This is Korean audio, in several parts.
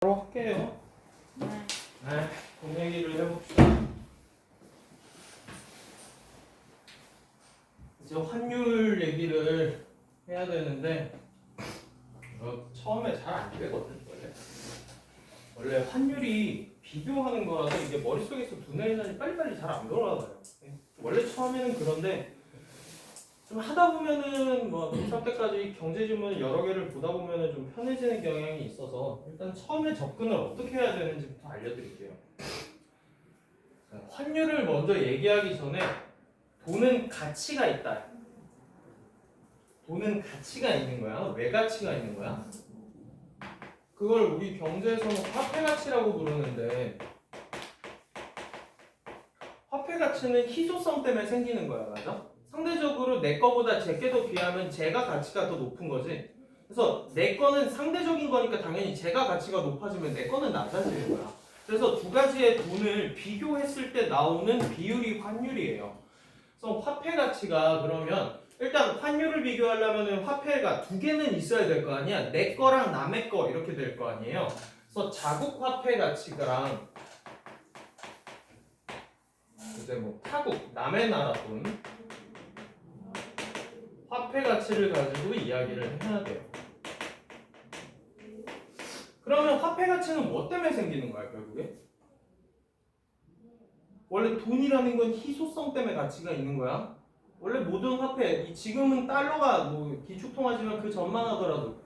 바로 할게요. 네. 돈 얘기를 해봅시다. 이제 환율 얘기를 해야 되는데 처음에 잘 안 되거든. 원래 환율이 비교하는 거라서 이게 머릿속에서 두뇌에서 빨리빨리 잘 안 돌아가요. 원래 처음에는 그런데 좀 하다 보면은 뭐 고3 때까지 경제지문 여러 개를 보다 보면은 좀 편해지는 경향이 있어서 일단 처음에 접근을 어떻게 해야 되는지부터 알려드릴게요. 환율을 먼저 얘기하기 전에 돈은 가치가 있다. 돈은 가치가 있는 거야. 왜 가치가 있는 거야? 그걸 우리 경제에서는 화폐 가치라고 부르는데 화폐 가치는 희소성 때문에 생기는 거야. 맞아? 상대적으로 내 거보다 제 게도 비하면 제가 가치가 더 높은 거지. 그래서 내 거는 상대적인 거니까 당연히 제가 가치가 높아지면 내 거는 낮아지는 거야. 그래서 두 가지의 돈을 비교했을 때 나오는 비율이 환율이에요. 그래서 화폐 가치가 그러면 일단 환율을 비교하려면 화폐가 두 개는 있어야 될 거 아니야. 내 거랑 남의 거 이렇게 될 거 아니에요. 그래서 자국 화폐 가치랑 이제 뭐 타국 남의 나라 돈 화폐 가치를 가지고 이야기를 해야 돼요. 그러면 화폐 가치는 뭐 때문에 생기는 거야, 결국에? 원래 돈이라는 건 희소성 때문에 가치가 있는 거야. 원래 모든 화폐, 지금은 달러가 뭐 기축통화지만 그 전만 하더라도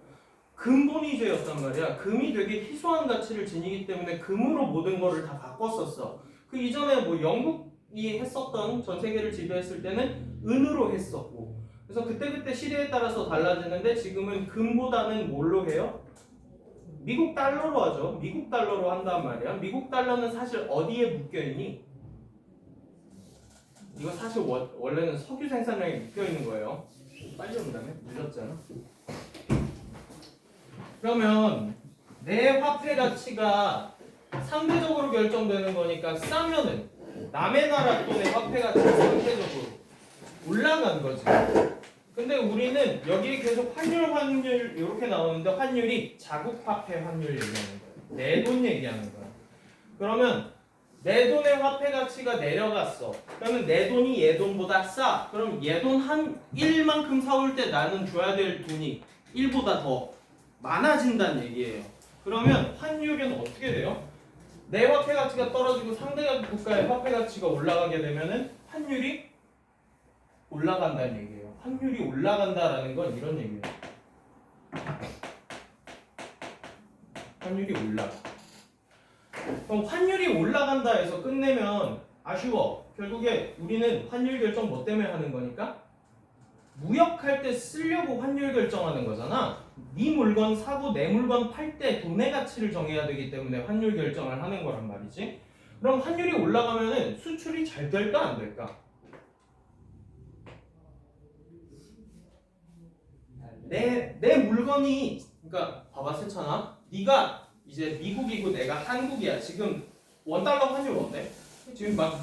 금본위제였단 말이야. 금이 되게 희소한 가치를 지니기 때문에 금으로 모든 거를 다 바꿨었어. 그 이전에 뭐 영국이 했었던 전 세계를 지배했을 때는 은으로 했었고. 그래서 그때그때 시대에 따라서 달라지는데 지금은 금보다는 뭘로 해요? 미국 달러로 하죠. 미국 달러로 한단 말이야. 미국 달러는 사실 어디에 묶여있니? 이거 사실 원래는 석유 생산량에 묶여있는 거예요. 빨리 온다며? 늦었잖아. 그러면 내 화폐 가치가 상대적으로 결정되는 거니까 싸면은 남의 나라 돈의 화폐 가치가 상대적으로 올라간 거지. 근데 우리는 여기에 계속 환율 이렇게 나오는데 환율이 자국 화폐 환율 얘기하는 거예요. 내 돈 얘기하는 거야. 그러면 내 돈의 화폐 가치가 내려갔어. 그러면 내 돈이 얘 돈보다 싸. 그럼 얘 돈 한 1만큼 사올 때 나는 줘야 될 돈이 1보다 더 많아진다는 얘기예요. 그러면 환율은 어떻게 돼요? 내 화폐 가치가 떨어지고 상대 국가의 화폐 가치가 올라가게 되면은 환율이 올라간다는 얘기예요. 환율이 올라간다라는 건 이런 얘기예요. 환율이 올라가. 그럼 환율이 올라간다 해서 끝내면 아쉬워. 결국에 우리는 환율 결정 뭐 때문에 하는 거니까? 무역할 때 쓰려고 환율 결정하는 거잖아. 네 물건 사고 내 물건 팔 때 돈의 가치를 정해야 되기 때문에 환율 결정을 하는 거란 말이지. 그럼 환율이 올라가면은 수출이 잘 될까 안 될까? 내 물건이 그러니까 봐봐 세찬아, 네가 이제 미국이고 내가 한국이야. 지금 원달러 환율 어때? 지금 막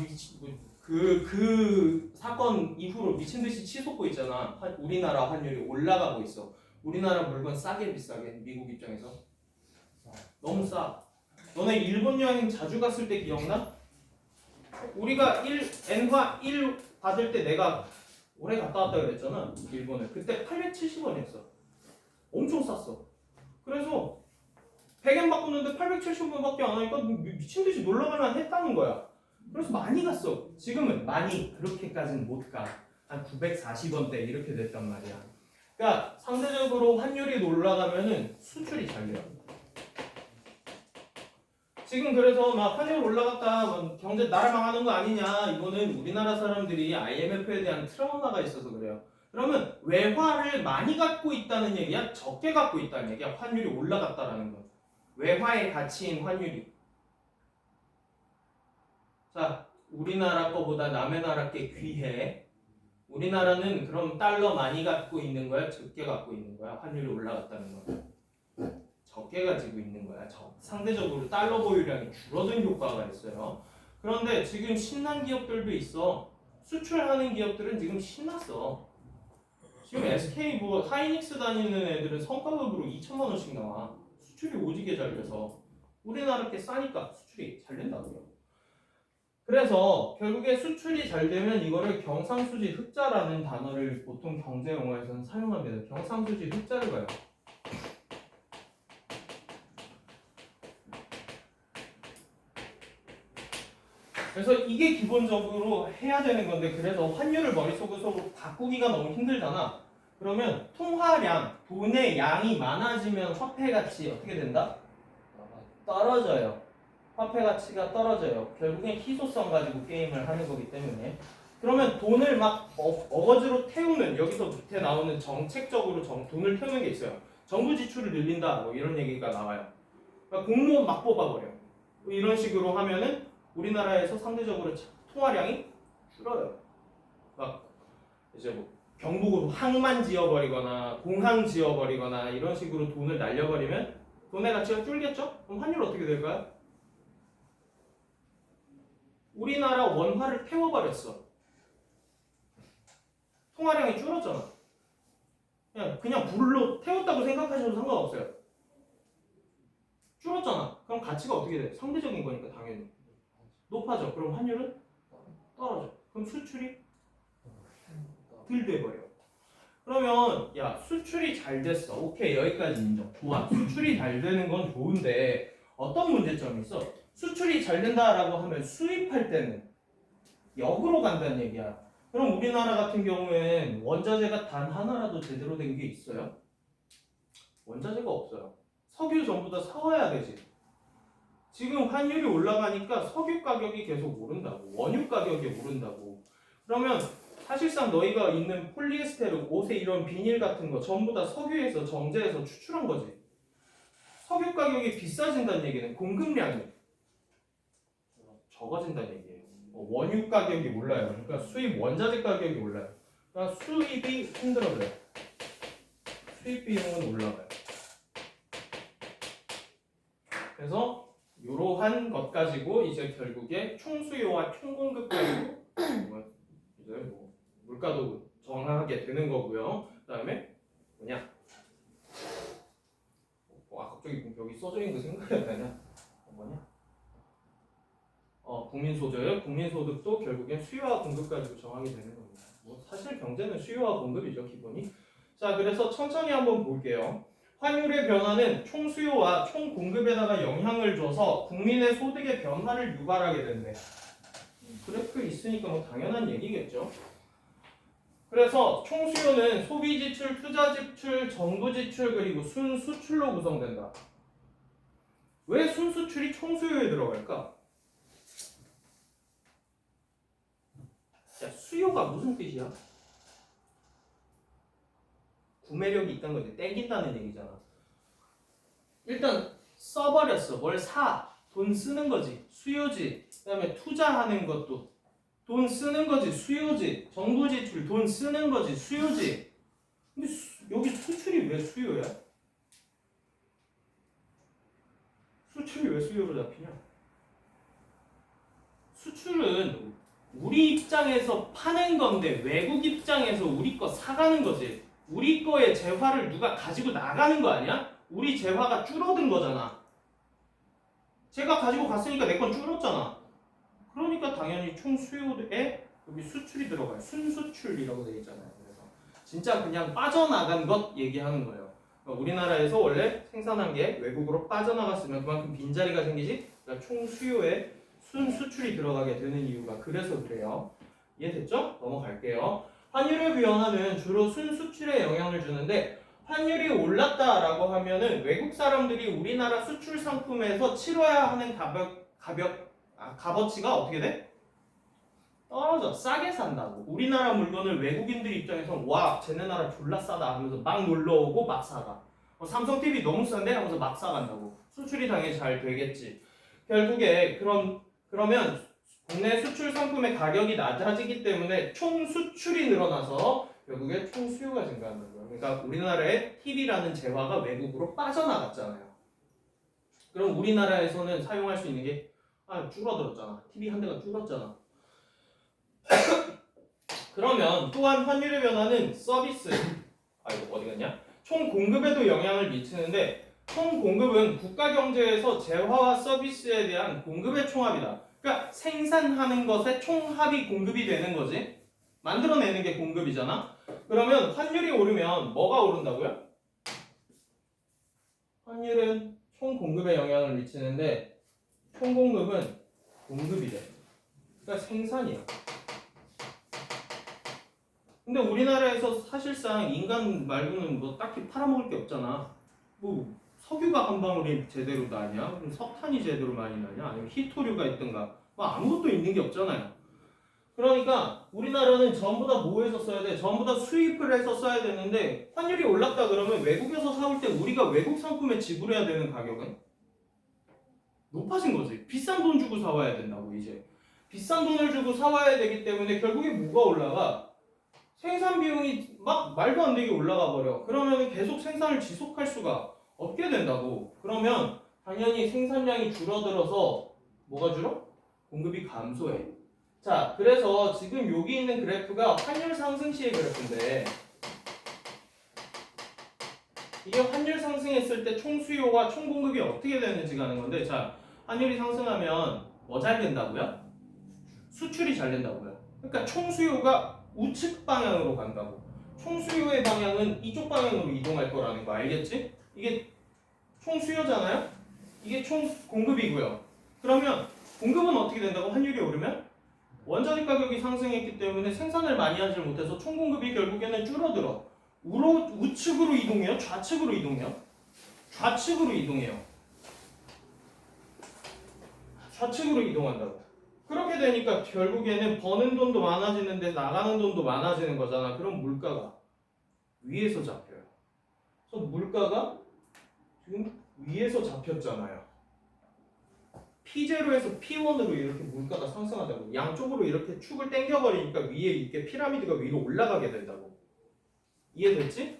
그 사건 이후로 미친 듯이 치솟고 있잖아. 우리나라 환율이 올라가고 있어. 우리나라 물건 싸게 비싸게 미국 입장에서 너무 싸. 너네 일본 여행 자주 갔을 때 기억나? 우리가 엔화 1 받을 때 내가 올해 갔다 왔다 그랬잖아. 일본을. 그때 870원이었어. 엄청 쌌어. 그래서 100엔 바꾸는데 870원밖에 안 하니까 미친 듯이 놀러 갈만 했다는 거야. 그래서 많이 갔어. 지금은 많이 그렇게까지는 못 가. 한 940원대 이렇게 됐단 말이야. 그러니까 상대적으로 환율이 올라가면은 수출이 잘 돼요. 지금 그래서 막 환율 올라갔다 경제 나라 망하는 거 아니냐, 이거는 우리나라 사람들이 IMF에 대한 트라우마가 있어서 그래요. 그러면 외화를 많이 갖고 있다는 얘기야? 적게 갖고 있다는 얘기야? 환율이 올라갔다라는 건 외화의 가치인 환율이. 자, 우리나라 거보다 남의 나라 게 귀해. 우리나라는 그럼 달러 많이 갖고 있는 거야? 적게 갖고 있는 거야? 환율이 올라갔다는 건 적게 가지고 있는 거야. 상대적으로 달러 보유량이 줄어든 효과가 있어요. 그런데 지금 신난 기업들도 있어. 수출하는 기업들은 지금 신났어. 지금 SK 뭐 하이닉스 다니는 애들은 성과급으로 2천만 원씩 나와. 수출이 오지게 잘 돼서. 우리나라 게 싸니까 수출이 잘 된다고요. 그래서 결국에 수출이 잘 되면 이거를 경상수지 흑자라는 단어를 보통 경제 용어에서는 사용합니다. 경상수지 흑자를 봐요. 그래서 이게 기본적으로 해야 되는 건데, 그래서 환율을 머릿속에서 바꾸기가 너무 힘들잖아. 그러면 통화량, 돈의 양이 많아지면 화폐 가치 어떻게 된다? 떨어져요. 화폐 가치가 떨어져요. 결국엔 희소성 가지고 게임을 하는 거기 때문에. 그러면 돈을 막 어거지로 태우는, 여기서 밑에 나오는 정책적으로 돈을 태우는 게 있어요. 정부 지출을 늘린다, 뭐 이런 얘기가 나와요. 그러니까 공무원 막 뽑아버려. 뭐 이런 식으로 하면은 우리나라에서 상대적으로 통화량이 줄어요. 막 이제 뭐 경북으로 항만 지어버리거나 공항 지어버리거나 이런 식으로 돈을 날려버리면 돈의 가치가 줄겠죠? 그럼 환율 어떻게 될까요? 우리나라 원화를 태워버렸어. 통화량이 줄었잖아. 그냥 불로 태웠다고 생각하셔도 상관없어요. 줄었잖아. 그럼 가치가 어떻게 돼? 상대적인 거니까 당연히 높아져. 그럼 환율은 떨어져. 그럼 수출이 덜 돼버려. 그러면 야, 수출이 잘 됐어. 오케이, 여기까지 인정. 좋아. 수출이 잘 되는 건 좋은데 어떤 문제점이 있어? 수출이 잘 된다라고 하면 수입할 때는 역으로 간다는 얘기야. 그럼 우리나라 같은 경우엔 원자재가 단 하나라도 제대로 된 게 있어요? 원자재가 없어요. 석유 전부 다 사와야 되지. 지금 환율이 올라가니까 석유 가격이 계속 오른다고. 원유 가격이 오른다고. 그러면 사실상 너희가 있는 폴리에스테르, 옷에 이런 비닐 같은 거 전부 다 석유에서 정제해서 추출한 거지. 석유 가격이 비싸진다는 얘기는 공급량이 적어진다는 얘기예요. 원유 가격이 올라요. 그러니까 수입 원자재 가격이 올라요. 그러니까 수입이 힘들어져요. 수입 비용은 올라가요. 그래서 이러한 것 가지고 이제 결국에 총수요와 총공급 가지고 이제 뭐 물가도 정하게 되는 거고요. 그다음에 뭐냐? 갑자기 여기 써져 있는 거 생각이 안 나냐? 뭐냐? 국민소득도 결국엔 수요와 공급 가지고 정하게 되는 겁니다. 뭐 사실 경제는 수요와 공급이죠, 기본이. 자, 그래서 천천히 한번 볼게요. 환율의 변화는 총수요와 총공급에다가 영향을 줘서 국민의 소득의 변화를 유발하게 된대. 그래프 있으니까 뭐 당연한 얘기겠죠. 그래서 총수요는 소비지출, 투자지출, 정부지출, 그리고 순수출로 구성된다. 왜 순수출이 총수요에 들어갈까? 자, 수요가 무슨 뜻이야? 구매력이 있다는 거지. 땡긴다는 얘기잖아. 일단 써버렸어. 뭘 사. 돈 쓰는 거지. 수요지. 그 다음에 투자하는 것도 돈 쓰는 거지. 수요지. 정부 지출 돈 쓰는 거지. 수요지. 근데 여기 수출이 왜 수요야? 수출이 왜 수요로 잡히냐? 수출은 우리 입장에서 파는 건데 외국 입장에서 우리 거 사가는 거지. 우리 거의 재화를 누가 가지고 나가는 거 아니야? 우리 재화가 줄어든 거잖아. 제가 가지고 갔으니까 내 건 줄었잖아. 그러니까 당연히 총 수요에 여기 수출이 들어가요. 순수출이라고 되어 있잖아요. 그래서 진짜 그냥 빠져나간 것 얘기하는 거예요. 그러니까 우리나라에서 원래 생산한 게 외국으로 빠져나갔으면 그만큼 빈자리가 생기지. 그러니까 총 수요에 순수출이 들어가게 되는 이유가 그래서 그래요. 이해됐죠? 넘어갈게요. 환율의 변화는 주로 순수출에 영향을 주는데 환율이 올랐다라고 하면은 외국 사람들이 우리나라 수출 상품에서 치러야 하는 값어치가 어떻게 돼? 떨어져. 싸게 산다고. 우리나라 물건을 외국인들 입장에서 와 쟤네 나라 졸라 싸다 하면서 막 놀러오고 막 사가. 삼성 TV 너무 싼데 하면서 막 사간다고. 수출이 당연히 잘 되겠지. 결국에 그러면 국내 수출 상품의 가격이 낮아지기 때문에 총 수출이 늘어나서 결국에 총 수요가 증가하는 거예요. 그러니까 우리나라의 TV라는 재화가 외국으로 빠져나갔잖아요. 그럼 우리나라에서는 사용할 수 있는 게 줄어들었잖아. TV 한 대가 줄었잖아. 그러면 또한 환율의 변화는 서비스 이거 어디 갔냐? 총 공급에도 영향을 미치는데 총 공급은 국가 경제에서 재화와 서비스에 대한 공급의 총합이다. 그러니까 생산하는 것의 총합이 공급이 되는 거지. 만들어내는 게 공급이잖아. 그러면 환율이 오르면 뭐가 오른다고요? 환율은 총 공급에 영향을 미치는데 총 공급은 공급이 돼. 그러니까 생산이야. 근데 우리나라에서 사실상 인간 말고는 뭐 딱히 팔아먹을 게 없잖아. 뭐 석유가 한 방울이 제대로 나냐? 그럼 석탄이 제대로 많이 나냐? 아니면 희토류가 있든가? 뭐 아무것도 있는 게 없잖아요. 그러니까 우리나라는 전부 다 뭐해서 써야 돼? 전부 다 수입을 해서 써야 되는데 환율이 올랐다 그러면 외국에서 사올 때 우리가 외국 상품에 지불해야 되는 가격은 높아진 거지. 비싼 돈 주고 사와야 된다고 이제. 비싼 돈을 주고 사와야 되기 때문에 결국에 뭐가 올라가? 생산 비용이 막 말도 안 되게 올라가 버려. 그러면 계속 생산을 지속할 수가 없게 된다고. 그러면 당연히 생산량이 줄어들어서 뭐가 줄어? 공급이 감소해. 자, 그래서 지금 여기 있는 그래프가 환율 상승 시의 그래프인데 이게 환율 상승했을 때 총 수요와 총 공급이 어떻게 되는지가 하는 건데 자, 환율이 상승하면 뭐 잘 된다고요? 수출이 잘 된다고요. 그러니까 총 수요가 우측 방향으로 간다고. 총 수요의 방향은 이쪽 방향으로 이동할 거라는 거 알겠지? 이게 총 수요잖아요? 이게 총 공급이고요. 그러면 공급은 어떻게 된다고? 환율이 오르면? 원자재 가격이 상승했기 때문에 생산을 많이 하지 못해서 총 공급이 결국에는 줄어들어. 우측으로 이동해요? 좌측으로 이동해요? 좌측으로 이동해요. 좌측으로 이동한다고. 그렇게 되니까 결국에는 버는 돈도 많아지는데 나가는 돈도 많아지는 거잖아. 그럼 물가가 위에서 잡혀요. 그래서 물가가 지금 위에서 잡혔잖아요. P0에서 P1으로 이렇게 물가가 상승하다고. 양쪽으로 이렇게 축을 당겨버리니까 위에 이렇게 피라미드가 위로 올라가게 된다고. 이해됐지?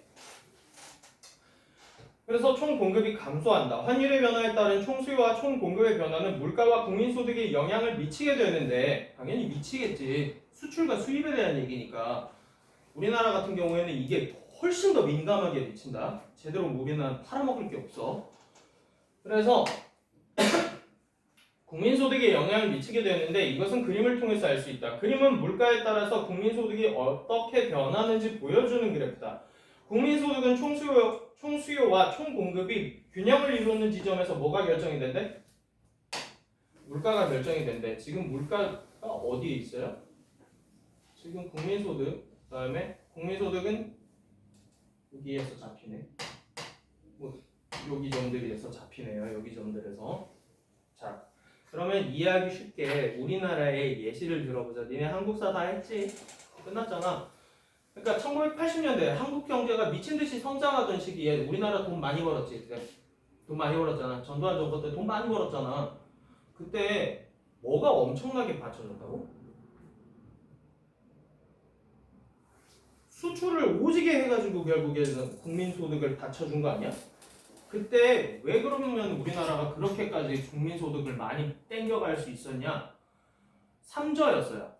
그래서 총 공급이 감소한다. 환율의 변화에 따른 총 수요와 총 공급의 변화는 물가와 국민소득에 영향을 미치게 되는데 당연히 미치겠지. 수출과 수입에 대한 얘기니까. 우리나라 같은 경우에는 이게 훨씬 더 민감하게 미친다. 제대로 우리나라는 팔아먹을 게 없어. 그래서 국민소득에 영향을 미치게 되는데 이것은 그림을 통해서 알 수 있다. 그림은 물가에 따라서 국민소득이 어떻게 변하는지 보여주는 그래프다. 국민소득은 총수요와 총공급이 균형을 이루는 지점에서 뭐가 결정이 된대? 물가가 결정이 된대. 지금 물가가 어디에 있어요? 지금 국민소득, 그 다음에 국민소득은 여기에서 잡히네. 뭐 여기 점들에서 잡히네요. 여기 점들에서. 자, 그러면 이해하기 쉽게 우리나라의 예시를 들어보자. 니네 한국사 다 했지? 끝났잖아. 그러니까 1980년대 한국 경제가 미친 듯이 성장하던 시기에 우리나라 돈 많이 벌었지. 돈 많이 벌었잖아. 전두환 정부 때 돈 많이 벌었잖아. 그때 뭐가 엄청나게 받쳐졌다고? 수출을 오지게 해가지고 결국에는 국민소득을 받쳐준 거 아니야? 그때 왜 그러면 우리나라가 그렇게까지 국민소득을 많이 땡겨갈 수 있었냐? 삼저였어요.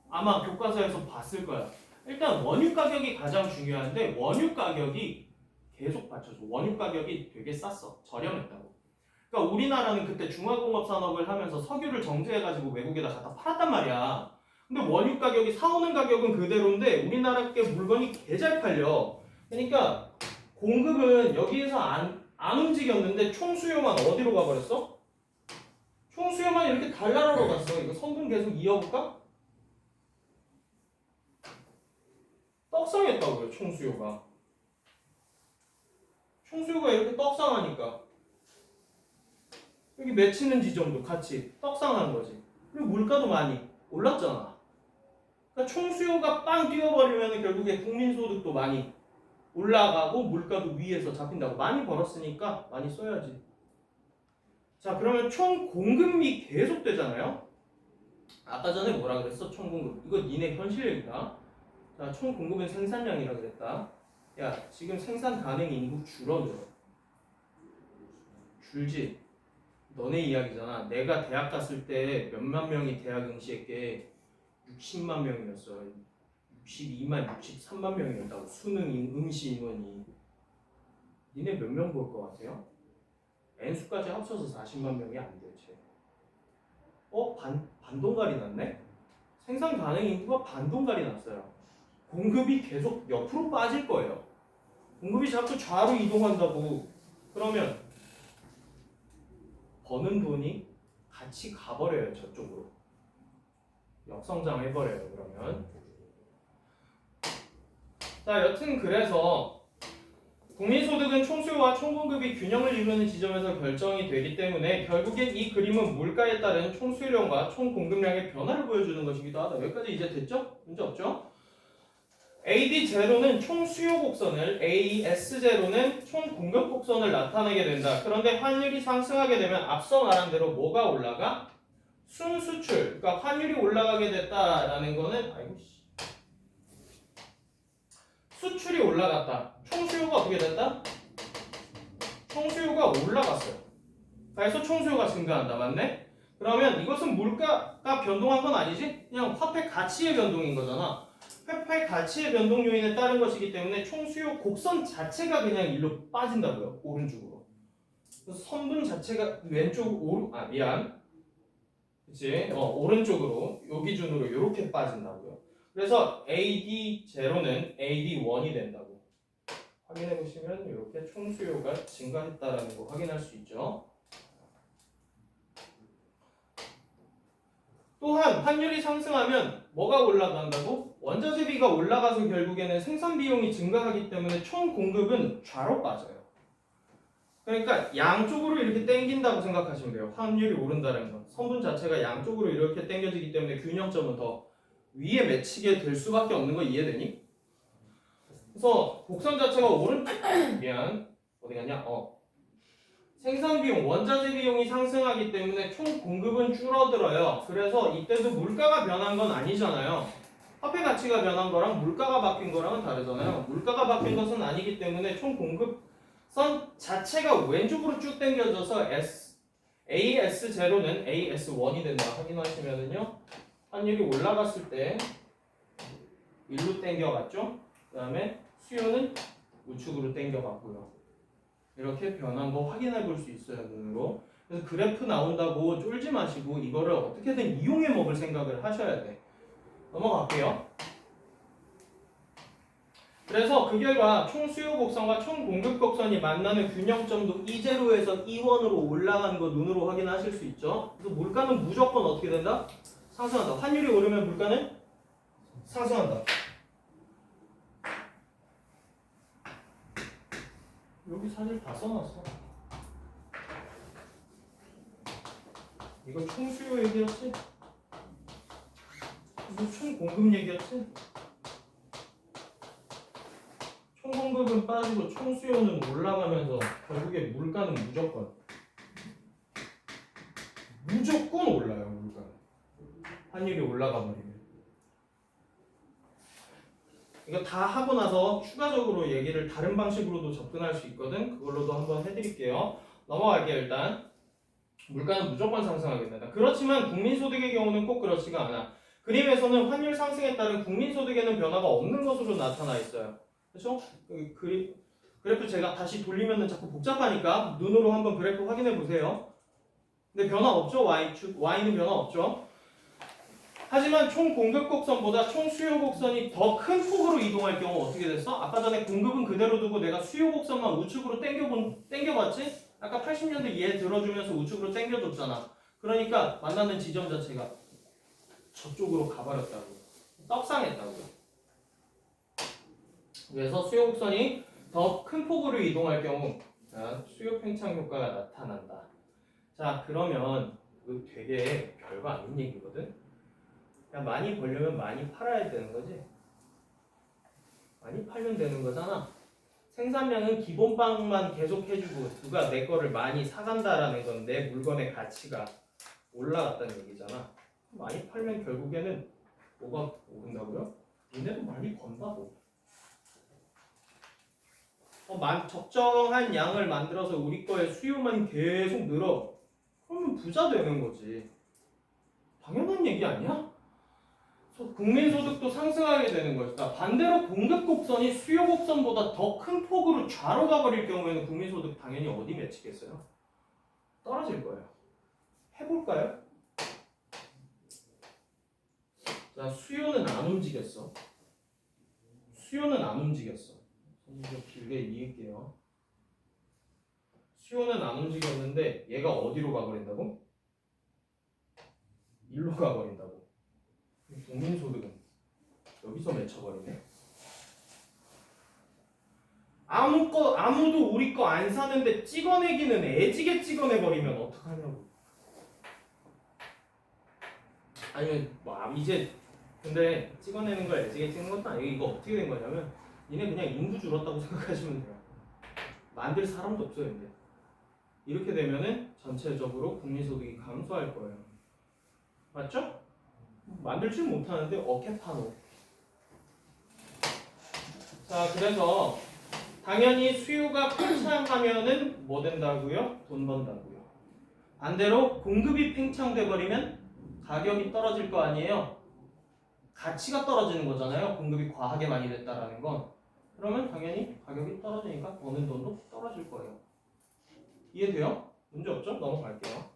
아마 교과서에서 봤을 거야. 일단 원유 가격이 가장 중요한데 원유 가격이 계속 받쳐줘. 원유 가격이 되게 쌌어. 저렴했다고. 그러니까 우리나라는 그때 중화공업 산업을 하면서 석유를 정제해가지고 외국에다 갖다 팔았단 말이야. 근데 원유 가격이 사오는 가격은 그대로인데 우리나라께 물건이 개 잘 팔려. 그러니까 공급은 여기에서 안 움직였는데 총 수요만 어디로 가버렸어? 총 수요만 이렇게 달나라로 갔어. 이거 선분 계속 이어볼까? 떡상했다고요. 총 수요가. 총 수요가 이렇게 떡상하니까 여기 맺히는 지점도 같이 떡상한 거지. 그리고 물가도 많이 올랐잖아. 그러니까 총 수요가 빵 뛰어버리면 결국에 국민소득도 많이 올라가고 물가도 위에서 잡힌다고. 많이 벌었으니까 많이 써야지. 자, 그러면 총 공급이 계속되잖아요. 아까 전에 뭐라 그랬어? 총 공급. 이거 니네 현실 얘기다. 자, 총 공급은 생산량이라 그랬다. 야, 지금 생산 가능 인구 줄어들어. 줄지. 너네 이야기잖아. 내가 대학 갔을 때 몇만 명이 대학 응시했게 60만 명이었어. 62만 63만 명이 된다고 수능 응시 인원이. 니네 몇 명 볼 것 같아요? N수까지 합쳐서 40만 명이 안 되지. 반동갈이 났네? 생산 가능 인구가 반동갈이 났어요. 공급이 계속 옆으로 빠질 거예요. 공급이 자꾸 좌로 이동한다고. 그러면 버는 돈이 같이 가버려요. 저쪽으로. 역성장 해버려요. 그러면 자, 여튼 그래서 국민소득은 총수요와 총공급이 균형을 이루는 지점에서 결정이 되기 때문에 결국엔 이 그림은 물가에 따른 총수요량과 총공급량의 변화를 보여주는 것이기도 하다. 여기까지 이제 됐죠? 문제 없죠? AD0는 총수요 곡선을, AS0는 총공급 곡선을 나타내게 된다. 그런데 환율이 상승하게 되면 앞서 말한 대로 뭐가 올라가? 순수출, 그러니까 환율이 올라가게 됐다라는 거는 수출이 올라갔다. 총수요가 어떻게 됐다? 총수요가 올라갔어요. 그래서 총수요가 증가한다. 맞네? 그러면 이것은 물가가 변동한 건 아니지? 그냥 화폐 가치의 변동인 거잖아. 화폐 가치의 변동 요인에 따른 것이기 때문에 총수요 곡선 자체가 그냥 일로 빠진다고요. 오른쪽으로. 그래서 선분 자체가 그치? 오른쪽으로 요 기준으로 이렇게 빠진다고요. 그래서 AD0는 AD1이 된다고. 확인해 보시면 이렇게 총수요가 증가했다라는 거 확인할 수 있죠. 또한 환율이 상승하면 뭐가 올라간다고? 원자재비가 올라가서 결국에는 생산 비용이 증가하기 때문에 총 공급은 좌로 빠져요. 그러니까 양쪽으로 이렇게 당긴다고 생각하시면 돼요. 환율이 오른다는 건. 선분 자체가 양쪽으로 이렇게 당겨지기 때문에 균형점은 더 위에 맺히게 될 수밖에 없는 거 이해되니? 그래서 곡선 자체가 어디 갔냐? 생산 비용, 원자재 비용이 상승하기 때문에 총 공급은 줄어들어요. 그래서 이때도 물가가 변한 건 아니잖아요. 화폐 가치가 변한 거랑 물가가 바뀐 거랑은 다르잖아요. 물가가 바뀐 것은 아니기 때문에 총 공급선 자체가 왼쪽으로 쭉 당겨져서 AS0는 AS1이 된다. 확인하시면은요. 환율이 올라갔을 때 일로 당겨갔죠. 그 다음에 수요는 우측으로 당겨갔고요. 이렇게 변한 거 확인해 볼 수 있어요. 눈으로. 그래서 그래프 나온다고 쫄지 마시고 이거를 어떻게든 이용해 먹을 생각을 하셔야 돼. 넘어갈게요. 그래서 그 결과 총수요 곡선과 총공급 곡선이 만나는 균형점도 E0에서 E1으로 올라가는 거 눈으로 확인하실 수 있죠. 그래서 물가는 무조건 어떻게 된다? 상승한다. 환율이 오르면 물가는 상승한다. 여기 사실 다 써놨어. 이거 총수요 얘기였지? 이거 총공급 얘기였지? 총공급은 빠지고 총수요는 올라가면서 결국에 물가는 무조건 올라요. 물가는 환율이 올라가 버리면. 이거 다 하고 나서 추가적으로 얘기를 다른 방식으로도 접근할 수 있거든. 그걸로도 한번 해드릴게요. 넘어갈게요. 일단 물가는 무조건 상승하게 된다. 그렇지만 국민소득의 경우는 꼭 그렇지가 않아. 그림에서는 환율 상승에 따른 국민소득에는 변화가 없는 것으로 나타나 있어요. 그렇죠? 그래프 제가 다시 돌리면 자꾸 복잡하니까 눈으로 한번 그래프 확인해 보세요. 근데 변화 없죠? Y는 변화 없죠? 하지만 총 공급 곡선보다 총 수요 곡선이 더 큰 폭으로 이동할 경우 어떻게 됐어? 아까 전에 공급은 그대로 두고 내가 수요 곡선만 우측으로 당겨봤지? 아까 80년대 얘 들어주면서 우측으로 당겨줬잖아. 그러니까 만나는 지점 자체가 저쪽으로 가버렸다고. 떡상했다고. 그래서 수요 곡선이 더 큰 폭으로 이동할 경우 수요 팽창 효과가 나타난다. 자, 그러면 이거 되게 별거 아닌 얘기거든? 그냥 많이 벌려면 많이 팔아야 되는 거지. 많이 팔면 되는 거잖아. 생산량은 기본빵만 계속 해주고 누가 내 거를 많이 사간다라는 건 내 물건의 가치가 올라갔다는 얘기잖아. 많이 팔면 결국에는 뭐가 오른다고요? 니네도 많이 번다고. 적정한 양을 만들어서 우리 거의 수요만 계속 늘어. 그러면 부자 되는 거지. 당연한 얘기 아니야? 국민소득도 상승하게 되는 것이다. 반대로 공급 곡선이 수요 곡선보다 더 큰 폭으로 좌로 가버릴 경우에는 국민소득 당연히 어디 맺히겠어요? 떨어질 거예요. 해볼까요? 자, 수요는 안 움직였어. 수요는 안 움직였어. 좀 길게 이을게요. 수요는 안 움직였는데 얘가 어디로 가버린다고? 일로 가버린다고. 국민소득은 여기서 맺혀버리네. 아무도 우리 거 안 사는데 찍어내기는 애지게 찍어내버리면 어떡하냐고. 아니면 뭐 이제 근데 찍어내는 걸 애지게 찍는 것도 아니고 이거 어떻게 된 거냐면 얘네 그냥 인구 줄었다고 생각하시면 돼요. 만들 사람도 없어요 이제. 이렇게 되면은 전체적으로 국민소득이 감소할 거예요. 맞죠? 만들지 못하는데 어케파노. 자, 그래서 당연히 수요가 팽창하면은 뭐 된다고요? 돈 번다고요. 반대로 공급이 팽창돼 버리면 가격이 떨어질 거 아니에요. 가치가 떨어지는 거잖아요. 공급이 과하게 많이 됐다라는 건. 그러면 당연히 가격이 떨어지니까 버는 돈도 떨어질 거예요. 이해돼요? 문제 없죠? 넘어갈게요.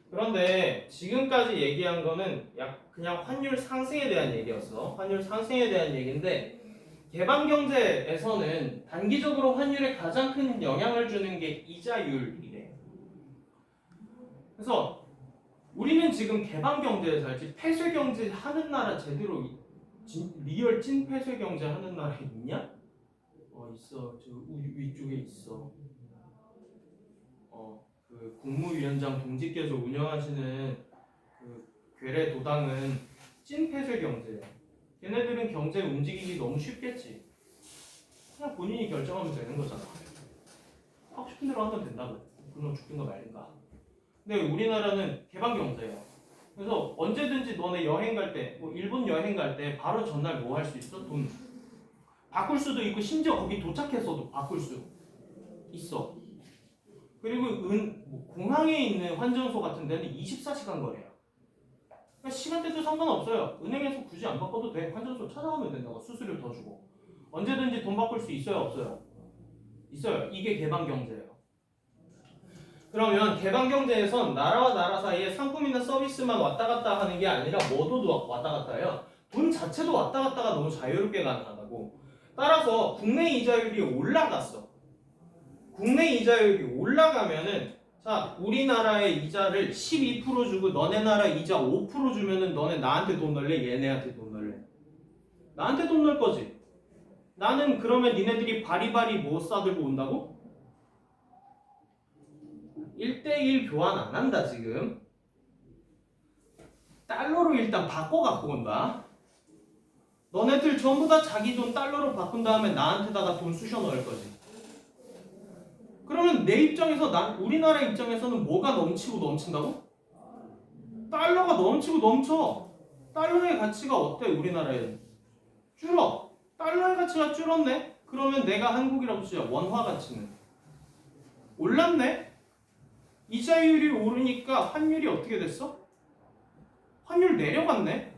그런데 지금까지 얘기한 거는 그냥 환율 상승에 대한 얘기였어. 환율 상승에 대한 얘기인데 개방경제에서는 단기적으로 환율에 가장 큰 영향을 주는 게 이자율이래. 그래서 우리는 지금 개방경제에 살지 폐쇄경제 하는 나라 제대로 리얼 찐 폐쇄경제 하는 나라 있냐? 있어. 저 위쪽에 있어. 그 국무위원장 동지께서 운영하시는 그 괴뢰 도당은 찐 폐쇄 경제예요. 걔네들은 경제 움직이기 너무 쉽겠지. 그냥 본인이 결정하면 되는 거잖아. 하고 싶은 대로 하면 된다고. 그럼 죽든가 말든가. 근데 우리나라는 개방 경제예요. 그래서 언제든지 너네 여행 갈 때, 뭐 일본 여행 갈 때 바로 전날 뭐 할 수 있어? 돈 바꿀 수도 있고 심지어 거기 도착해서도 바꿀 수 있어. 그리고 뭐 공항에 있는 환전소 같은 데는 24시간 거래야. 그러니까 시간대도 상관없어요. 은행에서 굳이 안 바꿔도 돼. 환전소 찾아가면 된다고. 수수료 더 주고. 언제든지 돈 바꿀 수 있어요? 없어요? 있어요. 이게 개방경제예요. 그러면 개방경제에선 나라와 나라 사이에 상품이나 서비스만 왔다 갔다 하는 게 아니라 뭐도 왔다 갔다 해요. 돈 자체도 왔다 갔다가 너무 자유롭게 가능하다고. 따라서 국내 이자율이 올라갔어. 국내 이자율이 올라가면은 자 우리나라의 이자를 12% 주고 너네 나라 이자 5% 주면은 너네 나한테 돈 넣을래? 얘네한테 돈 넣을래? 나한테 돈 넣을 거지. 나는 그러면 니네들이 바리바리 뭐 싸들고 온다고? 1대1 교환 안 한다 지금. 달러로 일단 바꿔 갖고 온다. 너네들 전부 다 자기 돈 달러로 바꾼 다음에 나한테다가 돈 쑤셔 넣을 거지. 그러면 내 입장에서 우리나라 입장에서는 뭐가 넘치고 넘친다고? 달러가 넘치고 넘쳐. 달러의 가치가 어때 우리나라에는? 줄어. 달러의 가치가 줄었네? 그러면 내가 한국이라고 치자. 원화 가치는 올랐네? 이자율이 오르니까 환율이 어떻게 됐어? 환율 내려갔네?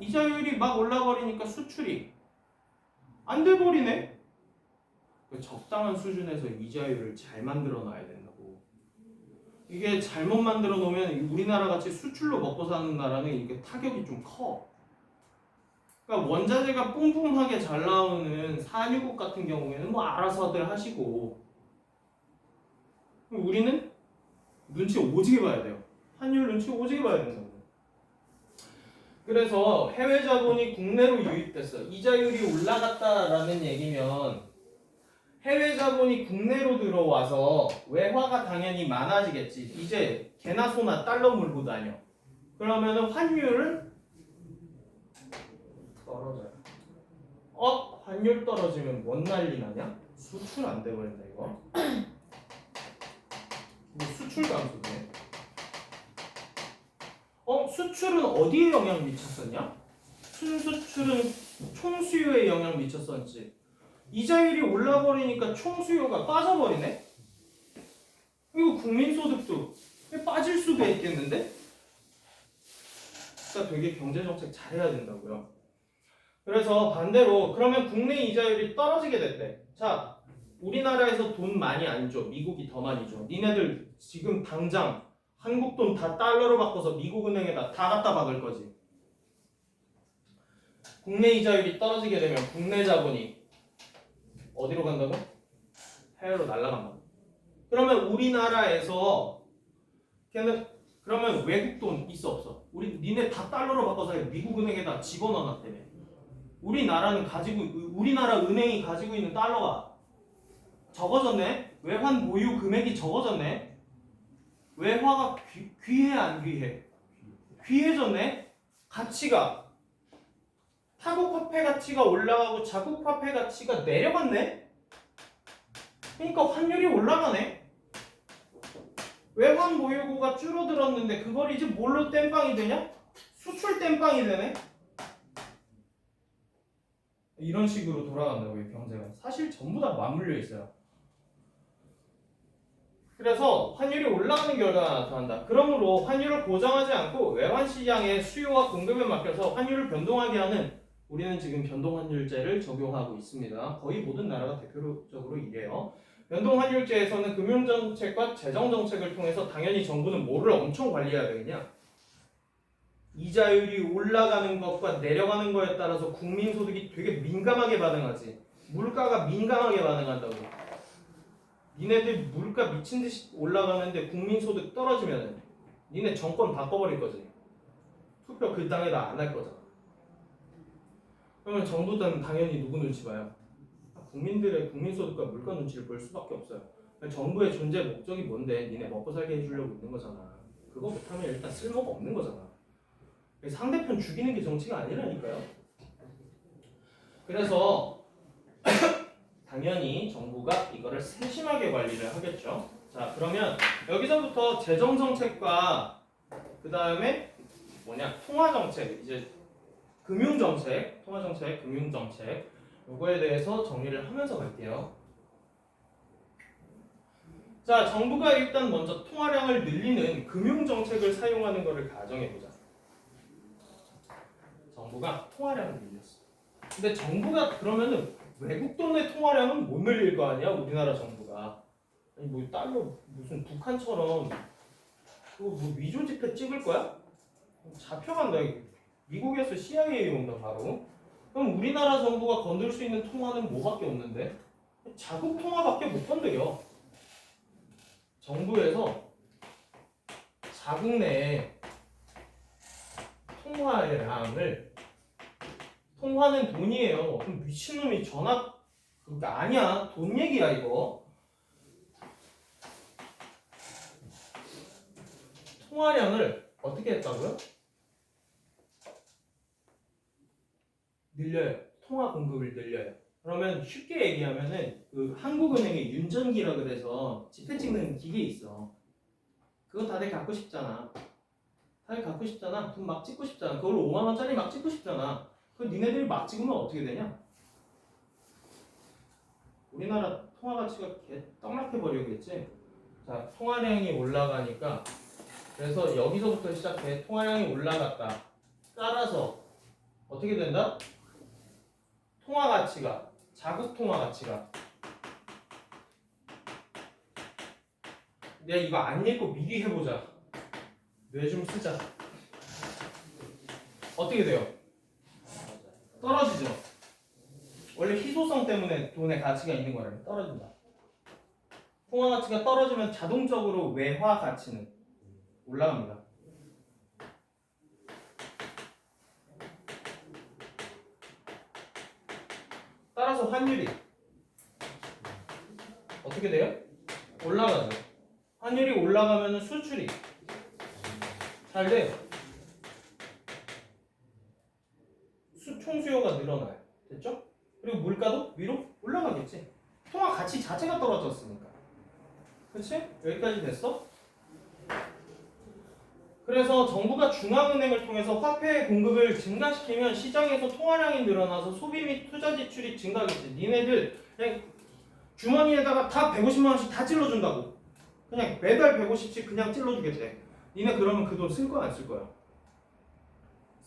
이자율이 막 올라버리니까 수출이 안 돼버리네? 적당한 수준에서 이자율을 잘 만들어 놔야 된다고. 이게 잘못 만들어 놓으면 우리나라 같이 수출로 먹고 사는 나라는 이게 타격이 좀 커. 그러니까 원자재가 뿜뿜하게 잘 나오는 산유국 같은 경우에는 뭐 알아서들 하시고 우리는 눈치 오지게 봐야 돼요. 환율 눈치 오지게 봐야 된다고. 그래서 해외 자본이 국내로 유입됐어. 이자율이 올라갔다라는 얘기면 해외 자본이 국내로 들어와서 외화가 당연히 많아지겠지. 이제 개나 소나 달러 물고 다녀. 그러면은 환율은 떨어져요. 환율 떨어지면 뭔 난리 나냐? 수출 안 돼버린다 이거. 수출 감소네. 수출은 어디에 영향 미쳤었냐? 순수출은 총수요에 영향 미쳤었지. 이자율이 올라버리니까 총수요가 빠져버리네? 이거 국민소득도 빠질 수가 있겠는데? 진짜 되게 경제정책 잘해야 된다고요. 그래서 반대로 그러면 국내 이자율이 떨어지게 됐대. 자, 우리나라에서 돈 많이 안 줘. 미국이 더 많이 줘. 니네들 지금 당장 한국 돈 다 달러로 바꿔서 미국 은행에다 다 갖다 박을 거지. 국내 이자율이 떨어지게 되면 국내 자본이 어디로 간다고? 해외로 날아간다. 그러면 우리나라에서 걔는 그러면 외국 돈 있어 없어? 우리 니네 다 달러로 바꿔서 미국 은행에다 집어넣어놨다며. 우리나라 은행이 가지고 있는 달러가 적어졌네. 외환 보유 금액이 적어졌네. 외화가 귀해 안 귀해? 귀해졌네. 가치가 타국 화폐 가치가 올라가고 자국 화폐 가치가 내려갔네. 그러니까 환율이 올라가네. 외환 보유고가 줄어들었는데 그걸 이제 뭘로 땜빵이 되냐? 수출 땜빵이 되네. 이런 식으로 돌아간다고요. 경제가 사실 전부 다 맞물려 있어요. 그래서 환율이 올라가는 결과가 나타난다. 그러므로 환율을 고정하지 않고 외환 시장의 수요와 공급에 맡겨서 환율을 변동하게 하는 우리는 지금 변동환율제를 적용하고 있습니다. 거의 모든 나라가 대표적으로 이래요. 변동환율제에서는 금융정책과 재정정책을 통해서 당연히 정부는 뭐를 엄청 관리해야 되겠냐? 이자율이 올라가는 것과 내려가는 거에 따라서 국민소득이 되게 민감하게 반응하지. 물가가 민감하게 반응한다고. 니네들 물가 미친 듯이 올라가는데 국민소득 떨어지면 니네 정권 바꿔버릴 거지. 투표 그 땅에다 안 할 거잖아. 그러면 정부는 당연히 누구 눈치 봐요? 국민들의 국민소득과 물가 눈치를 볼 수밖에 없어요. 정부의 존재 목적이 뭔데? 니네 먹고 살게 해주려고 있는 거잖아. 그거 못하면 일단 쓸모가 없는 거잖아. 상대편 죽이는 게 정치가 아니라니까요. 그래서 당연히 정부가 이거를 세심하게 관리를 하겠죠. 자, 그러면 여기서부터 재정정책과 그 다음에 통화정책, 이제 금융정책, 통화정책, 금융정책 요거에 대해서 정리를 하면서 갈게요. 자, 정부가 일단 먼저 통화량을 늘리는 금융정책을 사용하는 것을 가정해보자. 정부가 통화량을 늘렸어. 근데 정부가 그러면은 외국 돈의 통화량은 못 늘릴 거 아니야? 우리나라 정부가. 아니 뭐 달러 무슨 북한처럼 그거 뭐 위조 지폐 찍을 거야? 잡혀간다. 미국에서 CIA 온다 바로. 그럼 우리나라 정부가 건들 수 있는 통화는 뭐밖에 없는데? 자국 통화밖에 못 건드려. 정부에서 자국 내에 통화량을 통화는 돈이에요. 그럼 미친놈이 전화 그러니까 아니야. 돈 얘기야 이거. 통화량을 어떻게 했다고요? 늘려요. 통화 공급을 늘려요. 그러면 쉽게 얘기하면은 그 한국은행에 윤전기라 그래서 지폐 찍는 기계 있어. 그거 다들 갖고 싶잖아. 다들 갖고 싶잖아. 돈 막 찍고 싶잖아. 그걸 5만 원짜리 막 찍고 싶잖아. 그 니네들이 막 찍으면 어떻게 되냐? 우리나라 통화 가치가 떡락해 버리겠지. 자, 통화량이 올라가니까 그래서 여기서부터 시작해 통화량이 올라갔다. 따라서 어떻게 된다? 통화 가치가 자국 통화 가치가 내가 이거 안 읽고 미리 해보자. 뇌 좀 쓰자. 어떻게 돼요? 떨어지죠. 원래 희소성 때문에 돈의 가치가 있는 거라면 떨어진다. 통화 가치가 떨어지면 자동적으로 외화 가치는 올라갑니다. 따라서 환율이 어떻게 돼요? 올라가죠. 환율이 올라가면 수출이 잘 돼요. 총수요가 늘어나요. 됐죠? 그리고 물가도 위로 올라가겠지. 통화 가치 자체가 떨어졌으니까. 그렇지? 여기까지 됐어? 그래서 정부가 중앙은행을 통해서 화폐 공급을 증가시키면 시장에서 통화량이 늘어나서 소비 및 투자 지출이 증가하겠지. 니네들 그냥 주머니에다가 다 150만 원씩 다 찔러준다고. 그냥 매달 150씩 그냥 찔러주겠대. 니네 그러면 그 돈 쓸 거야 안 쓸 거야?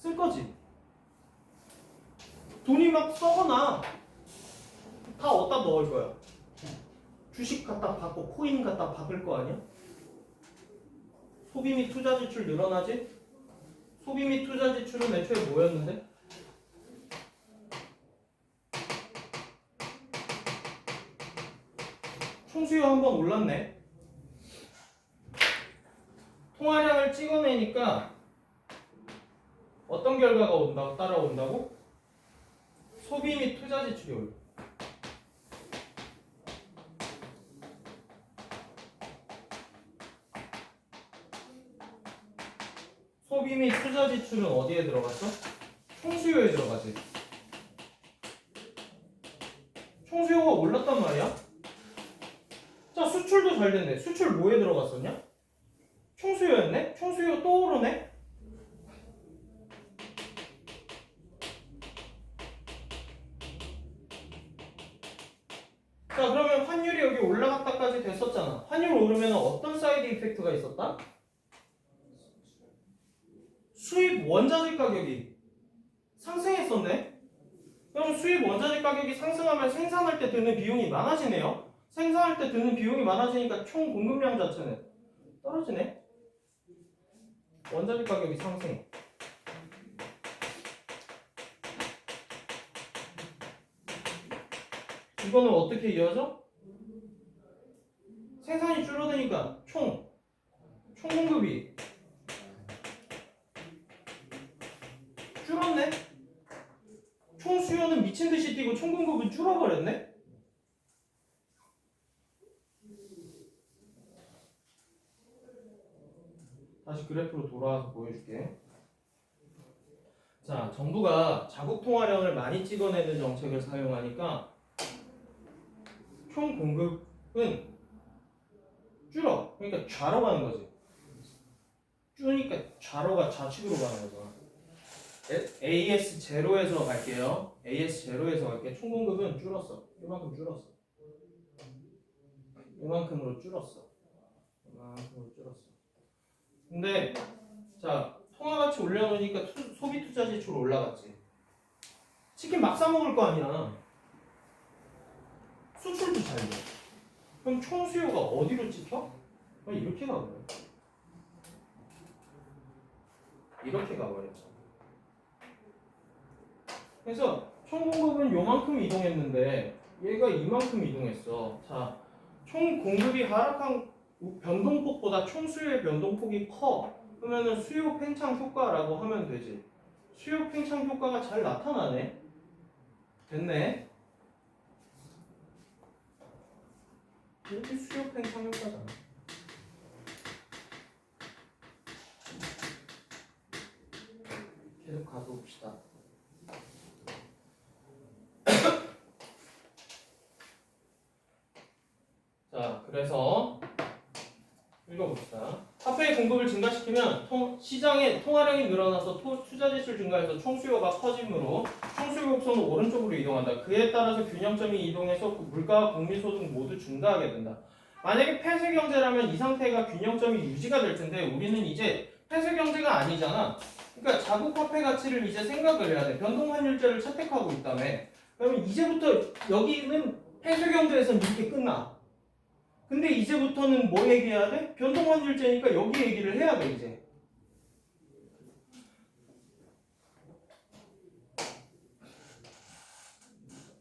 쓸 거지. 돈이 막 썩어나. 다 어디다 넣을 거야? 주식 갖다 받고 코인 갖다 박을 거 아니야? 소비 및 투자 지출 늘어나지? 소비 및 투자 지출은 애초에 뭐였는데? 총수요 한번 올랐네. 통화량을 찍어내니까 어떤 결과가 온다고 따라온다고? 소비 및 투자 지출이 올라. 소비 및 투자 지출은 어디에 들어갔어? 총수요에 들어가지. 총수요가 올랐단 말이야. 자, 수출도 잘 됐네. 수출 뭐에 들어갔었냐? 총수요였네? 총수요 또 오르네? 자, 그러면 환율이 여기 올라갔다까지 됐었잖아. 환율 오르면 어떤 사이드 이펙트가 있었다? 수입 원자재 가격이 상승했었네? 그럼 수입 원자재 가격이 상승하면 생산할 때 드는 비용이 많아지네요? 생산할 때 드는 비용이 많아지니까 총 공급량 자체는 떨어지네? 원자재 가격이 상승. 이거는 어떻게 이어져? 생산이 줄어드니까 총 공급이 줄었네? 총 수요는 미친 듯이 뛰고 총 공급은 줄어버렸네? 다시 그래프로 돌아와서 보여줄게. 자, 정부가 자국 통화량을 많이 찍어내는 정책을 사용하니까 총 공급은 줄어. 그러니까 좌로 가는 거지. 줄으니까 좌로가 좌측으로 가는 거잖아. AS 제로에서 갈게요. AS 제로에서 갈게. 총 공급은 줄었어. 이만큼 줄었어. 이만큼으로 줄었어. 이만큼으로 줄었어. 근데 자, 통화 가치 올려놓으니까 소비 투자 지출 올라갔지. 치킨 막 사 먹을 거 아니야. 수출도 잘 돼. 그럼 총 수요가 어디로 찍혀? 이렇게 가버려. 이렇게 가버려. 그래서 총 공급은 요만큼 이동했는데 얘가 이만큼 이동했어. 자, 총 공급이 하락한 변동폭보다 총 수요의 변동폭이 커. 그러면은 수요 팽창 효과라고 하면 되지. 수요 팽창 효과가 잘 나타나네. 됐네. 이렇게 수요 팽창 효과잖아. 계속 가봅시다. 자, 그래서 읽어봅시다. 화폐의 공급을 증가시키면 시장의 통화량이 늘어나서 투자 지출 증가해서 총수요가 커지므로 총수요 곡선은 오른쪽으로 이동한다. 그에 따라서 균형점이 이동해서 물가와 국민소득 모두 증가하게 된다. 만약에 폐쇄 경제라면 이 상태가 균형점이 유지가 될 텐데 우리는 이제 폐쇄 경제가 아니잖아. 그러니까 자국 화폐 가치를 이제 생각을 해야 돼. 변동환율제를 채택하고 있다며. 그러면 이제부터 여기는 폐쇄 경제에서는 이렇게 끝나. 근데 이제부터는 뭐 얘기해야 돼? 변동환율제니까 여기 얘기를 해야 돼 이제.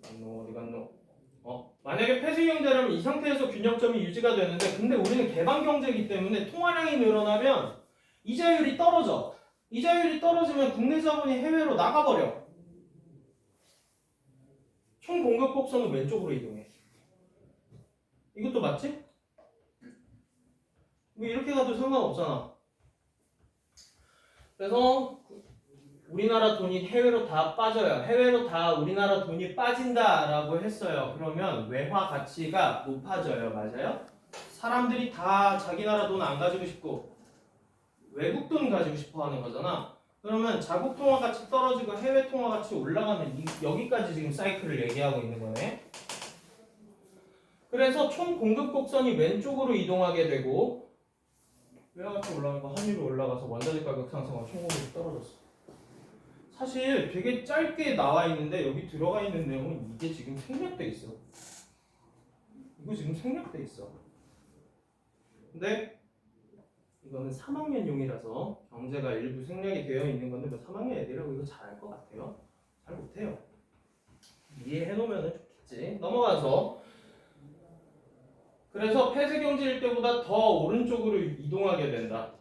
어디 갔노? 만약에 폐쇄 경제라면 이 상태에서 균형점이 유지가 되는데 근데 우리는 개방 경제이기 때문에 통화량이 늘어나면 이자율이 떨어져. 이자율이 떨어지면 국내 자본이 해외로 나가버려. 총 공급 곡선은 왼쪽으로 이동해. 이것도 맞지? 뭐 이렇게 가도 상관없잖아. 그래서 우리나라 돈이 해외로 다 빠져요. 해외로 다 우리나라 돈이 빠진다라고 했어요. 그러면 외화 가치가 높아져요. 맞아요? 사람들이 다 자기 나라 돈 안 가지고 싶고 외국 돈 가지고 싶어 하는 거잖아. 그러면 자국 통화 가치 떨어지고 해외 통화 가치 올라가는 여기까지 지금 사이클을 얘기하고 있는 거네. 그래서 총 공급 곡선이 왼쪽으로 이동하게 되고 외화 가치 올라가고 환율이 올라가서 원자재 가격 상승하고 총 공급이 떨어졌어. 사실 되게 짧게 나와 있는데 여기 들어가 있는 내용은 이게 지금 생략돼 있어. 이거 지금 생략돼 있어. 근데 이거는 3학년용이라서 경제가 일부 생략이 되어 있는 건데 뭐 3학년 애들이라고 이거 잘할 것 같아요? 잘 못해요. 이해해 놓으면 좋겠지. 넘어가서 그래서 폐쇄 경제일 때보다 더 오른쪽으로 이동하게 된다.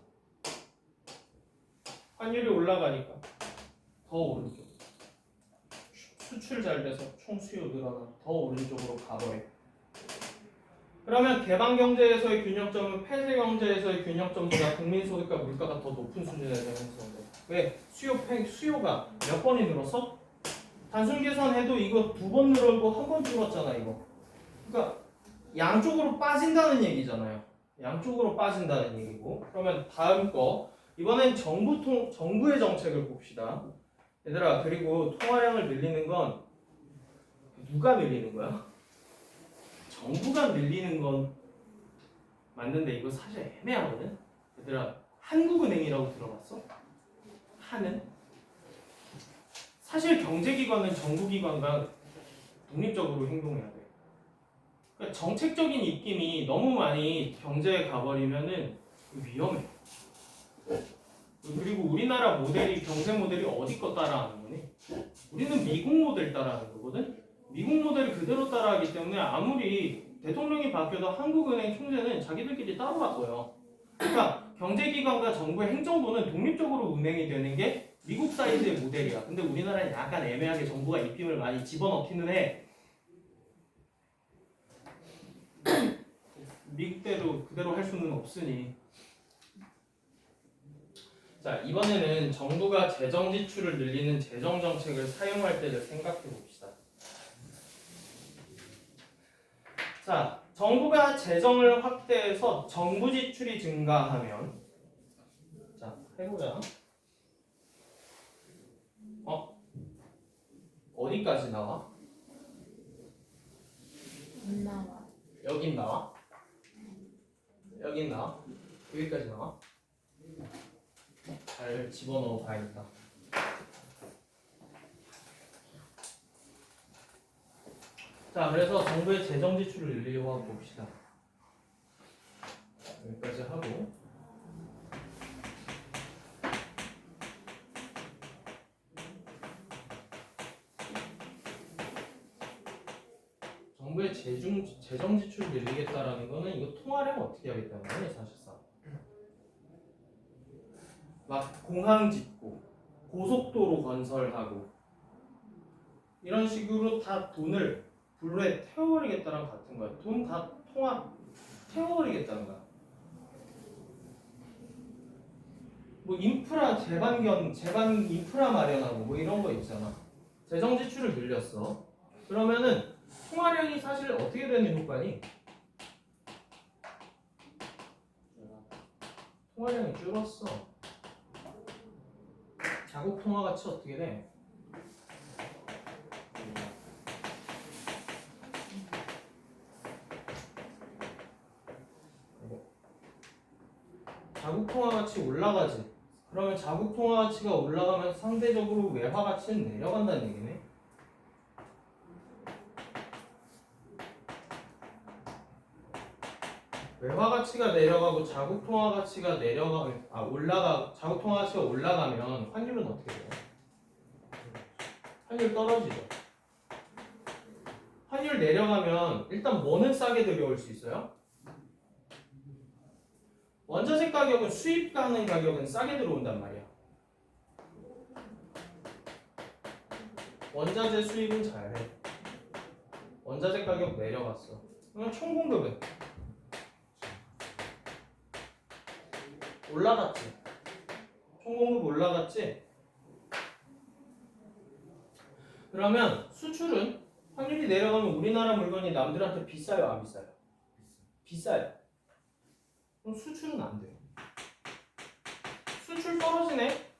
환율이 올라가니까 더 오른쪽. 수출 잘 돼서 총 수요 늘어나 더 오른쪽으로 가버려. 그러면 개방 경제에서의 균형점은 폐쇄 경제에서의 균형점보다 국민소득과 물가가 더 높은 수준에서 형성돼. 왜? 수요가 몇 번이 늘었어? 단순 계산해도 이거 2번 늘었고 1번 줄었잖아 이거. 그러니까 양쪽으로 빠진다는 얘기잖아요. 양쪽으로 빠진다는 얘기고. 그러면 다음 거 이번엔 정부의 정책을 봅시다. 얘들아 그리고 통화량을 늘리는 건 누가 늘리는 거야? 정부가 늘리는 건 맞는데 이거 사실 애매하거든. 얘들아 한국은행이라고 들어봤어? 하는? 사실 경제기관은 정부기관과 독립적으로 행동해야 돼. 그러니까 정책적인 입김이 너무 많이 경제에 가버리면은 위험해. 그리고 우리나라 모델이 경제 모델이 어디 거 따라하는 거니? 우리는 미국 모델 따라하는 거거든. 미국 모델을 그대로 따라하기 때문에 아무리 대통령이 바뀌어도 한국은행 총재는 자기들끼리 따로 바꿔요. 그러니까 경제기관과 정부의 행정부는 독립적으로 운행이 되는 게 미국 사이즈의 모델이야. 근데 우리나라는 약간 애매하게 정부가 입김을 많이 집어넣기는 해. 미국대로 그대로 할 수는 없으니. 자, 이번에는 정부가 재정 지출을 늘리는 재정 정책을 사용할 때를 생각해 봅시다. 자, 정부가 재정을 확대해서 정부 지출이 증가하면 자, 해보자. 어디까지 나와? 안 나와. 여긴 나와? 여긴 나와? 여기까지 나와? 잘 집어넣어 봐야겠다. 자, 그래서 정부의 재정 지출을 늘리려고 하고 봅시다. 여기까지 하고 정부의 재정 지출을 늘리겠다라는 거는 이거 통화량 어떻게 하겠다는 거니 사실상. 막 공항 짓고 고속도로 건설하고 이런 식으로 다 돈을 불에 태워버리겠다는 같은 거야. 돈 다 태워버리겠다는 거야. 뭐 인프라 재반 인프라 마련하고 뭐 이런 거 있잖아. 재정 지출을 늘렸어. 그러면은 통화량이 사실 어떻게 되는 효과니? 통화량이 줄었어. 자국 통화 가치 어떻게 돼? 자국 통화 가치 올라가지. 그러면 자국 통화 가치가 올라가면 상대적으로 외화 가치는 내려간다는 얘기네. 외화 가치가 내려가고 자국 통화 가치가 자국 통화 가치가 올라가면 환율은 어떻게 돼요? 환율 떨어지죠. 환율 내려가면 일단 뭐는 싸게 들여올 수 있어요? 원자재 가격은 수입하는 가격은 싸게 들어온단 말이야. 원자재 수입은 잘해. 원자재 가격 내려갔어. 그러면 총 공급은 올라갔지. 총 공급 올라갔지. 그러면 수출은 환율이 내려가면 우리나라 물건이 남들한테 비싸요, 안 비싸요? 비싸요. 그럼 수출은 안 돼요. 수출 떨어지네.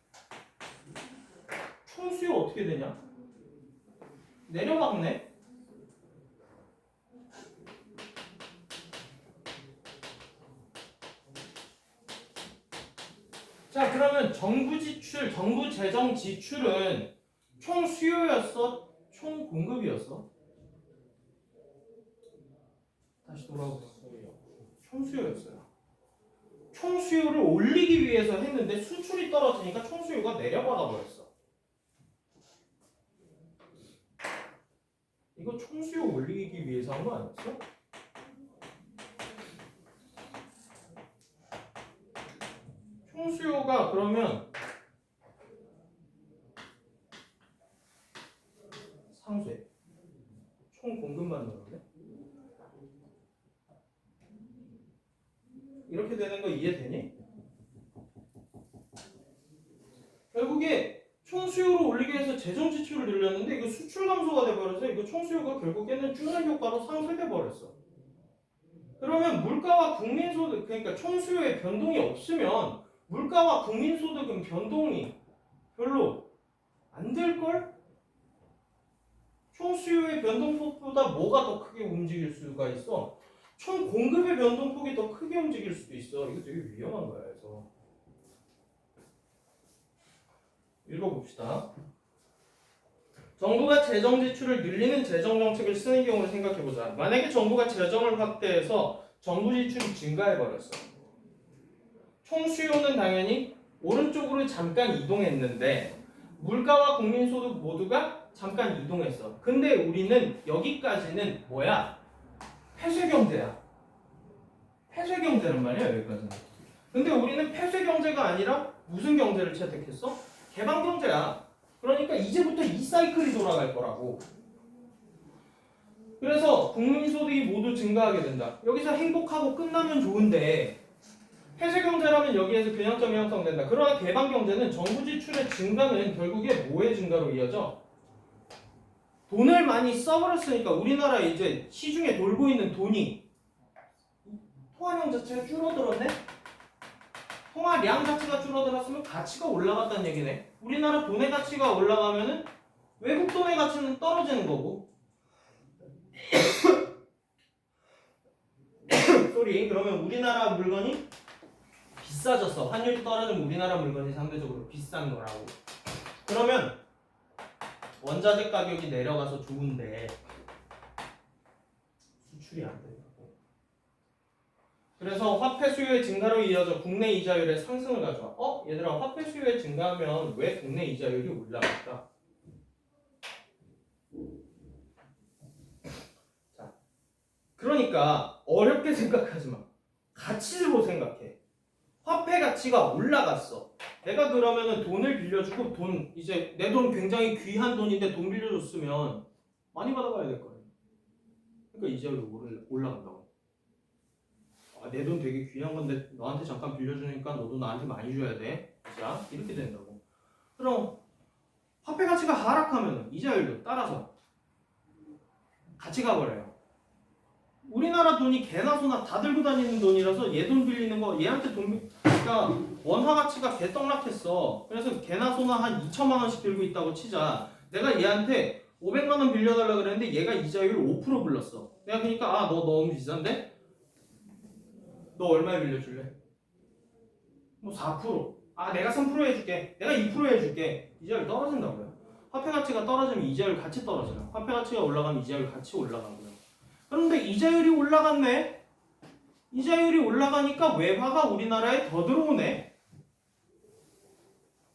총 수요 어떻게 되냐? 내려갔네. 자, 그러면 정부 지출, 정부 재정 지출은 총 수요였어? 총 공급이었어? 다시 돌아오세요. 총 수요였어요. 총 수요를 올리기 위해서 했는데 수출이 떨어지니까 총 수요가 내려받아 버렸어. 이거 총 수요 올리기 위해서 한 거 아니었어? 총 수요가 그러면 상쇄. 총 공급만 넣었네. 이렇게 되는 거 이해되니? 결국에 총수요를 올리기 위해서 재정 지출을 늘렸는데 이거 수출 감소가 돼버려서 이거 총수요가 결국에는 줄는 효과로 상쇄돼 버렸어. 그러면 물가와 국민소득, 그러니까 총수요의 변동이 없으면 물가와 국민소득은 변동이 별로 안 될걸? 총수요의 변동폭보다 뭐가 더 크게 움직일 수가 있어? 총 공급의 변동폭이 더 크게 움직일 수도 있어. 이거 되게 위험한 거야. 그래서 읽어봅시다. 정부가 재정 지출을 늘리는 재정 정책을 쓰는 경우를 생각해보자. 만약에 정부가 재정을 확대해서 정부 지출이 증가해버렸어. 총 수요는 당연히 오른쪽으로 잠깐 이동했는데 물가와 국민소득 모두가 잠깐 이동했어. 근데 우리는 여기까지는 뭐야? 폐쇄경제야. 폐쇄경제란 말이야 여기까지는. 근데 우리는 폐쇄경제가 아니라 무슨 경제를 채택했어? 개방경제야. 그러니까 이제부터 이 사이클이 돌아갈 거라고. 그래서 국민소득이 모두 증가하게 된다. 여기서 행복하고 끝나면 좋은데 폐쇄경제라면 여기에서 균형점이 형성된다. 그러나 개방경제는 정부 지출의 증가는 결국에 뭐의 증가로 이어져? 돈을 많이 써버렸으니까 우리나라에 이제 시중에 돌고 있는 돈이 통화량 자체가 줄어들었네? 통화량 자체가 줄어들었으면 가치가 올라갔다는 얘기네. 우리나라 돈의 가치가 올라가면은 외국 돈의 가치는 떨어지는 거고. 소리. 그러면 우리나라 물건이 비싸졌어. 환율이 떨어지면 우리나라 물건이 상대적으로 비싼 거라고. 그러면 원자재 가격이 내려가서 좋은데 수출이 안 된다고. 그래서 화폐 수요의 증가로 이어져 국내 이자율의 상승을 가져와. 얘들아, 화폐 수요의 증가하면 왜 국내 이자율이 올라갈까? 자, 그러니까 어렵게 생각하지 마. 가치로 생각해. 화폐 가치가 올라갔어. 내가 그러면은 돈을 빌려주고 이제 내 돈 굉장히 귀한 돈인데 돈 빌려줬으면 많이 받아가야 될 거예요. 그러니까 이자율이 올라간다고. 내 돈 되게 귀한 건데 너한테 잠깐 빌려주니까 너도 나한테 많이 줘야 돼. 자, 이렇게 된다고. 그럼 화폐 가치가 하락하면 이자율도 따라서 같이 가버려요. 우리나라 돈이 개나 소나 다 들고 다니는 돈이라서 얘 돈 빌리는 거 얘한테 그러니까 원화 가치가 개떡락했어. 그래서 개나 소나 한 2천만 원씩 들고 있다고 치자. 내가 얘한테 500만 원 빌려달라 그랬는데 얘가 이자율 5% 불렀어. 내가 그러니까 너 너무 비싼데? 너 얼마에 빌려줄래? 뭐 4%. 내가 3% 해줄게. 내가 2% 해줄게. 이자율 떨어진다고요. 화폐 가치가 떨어지면 이자율 같이 떨어져요. 화폐 가치가 올라가면 이자율 같이 올라가고요. 그런데 이자율이 올라갔네. 이자율이 올라가니까 외화가 우리나라에 더 들어오네.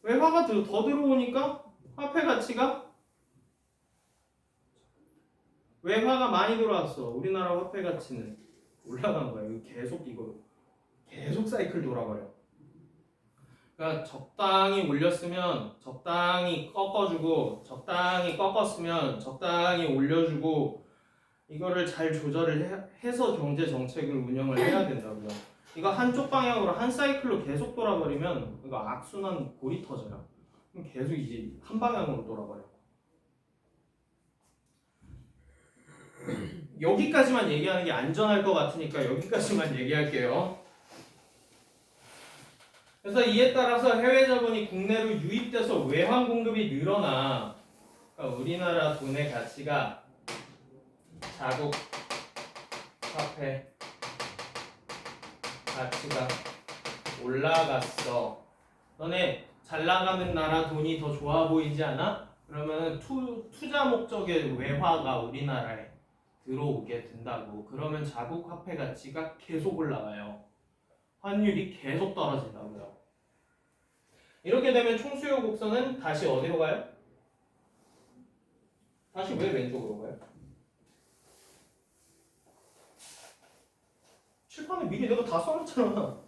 외화가 더 들어오니까 화폐 가치가 외화가 많이 들어왔어. 우리나라 화폐 가치는 올라간 거야. 이거 계속 사이클 돌아버려. 그러니까 적당히 올렸으면 적당히 꺾어주고 적당히 꺾었으면 적당히 올려주고 이거를 잘 조절을 해서 경제 정책을 운영을 해야 된다고요. 이거 한쪽 방향으로 한 사이클로 계속 돌아버리면 이거 악순환 골이 터져요. 그럼 계속 이제 한 방향으로 돌아버려. 여기까지만 얘기하는 게 안전할 것 같으니까 여기까지만 얘기할게요. 그래서 이에 따라서 해외 자본이 국내로 유입돼서 외환 공급이 늘어나 그러니까 우리나라 돈의 가치가 자국 화폐 가치가 올라갔어. 너네 잘 나가는 나라 돈이 더 좋아 보이지 않아? 그러면 투자 목적의 외화가 우리나라에 들어오게 된다고. 그러면 자국 화폐 가치가 계속 올라가요. 환율이 계속 떨어진다고요. 이렇게 되면 총수요 곡선은 다시 어디로 가요? 다시 왜 왼쪽으로 가요? 칠판에 미리 내가 다 써놨잖아.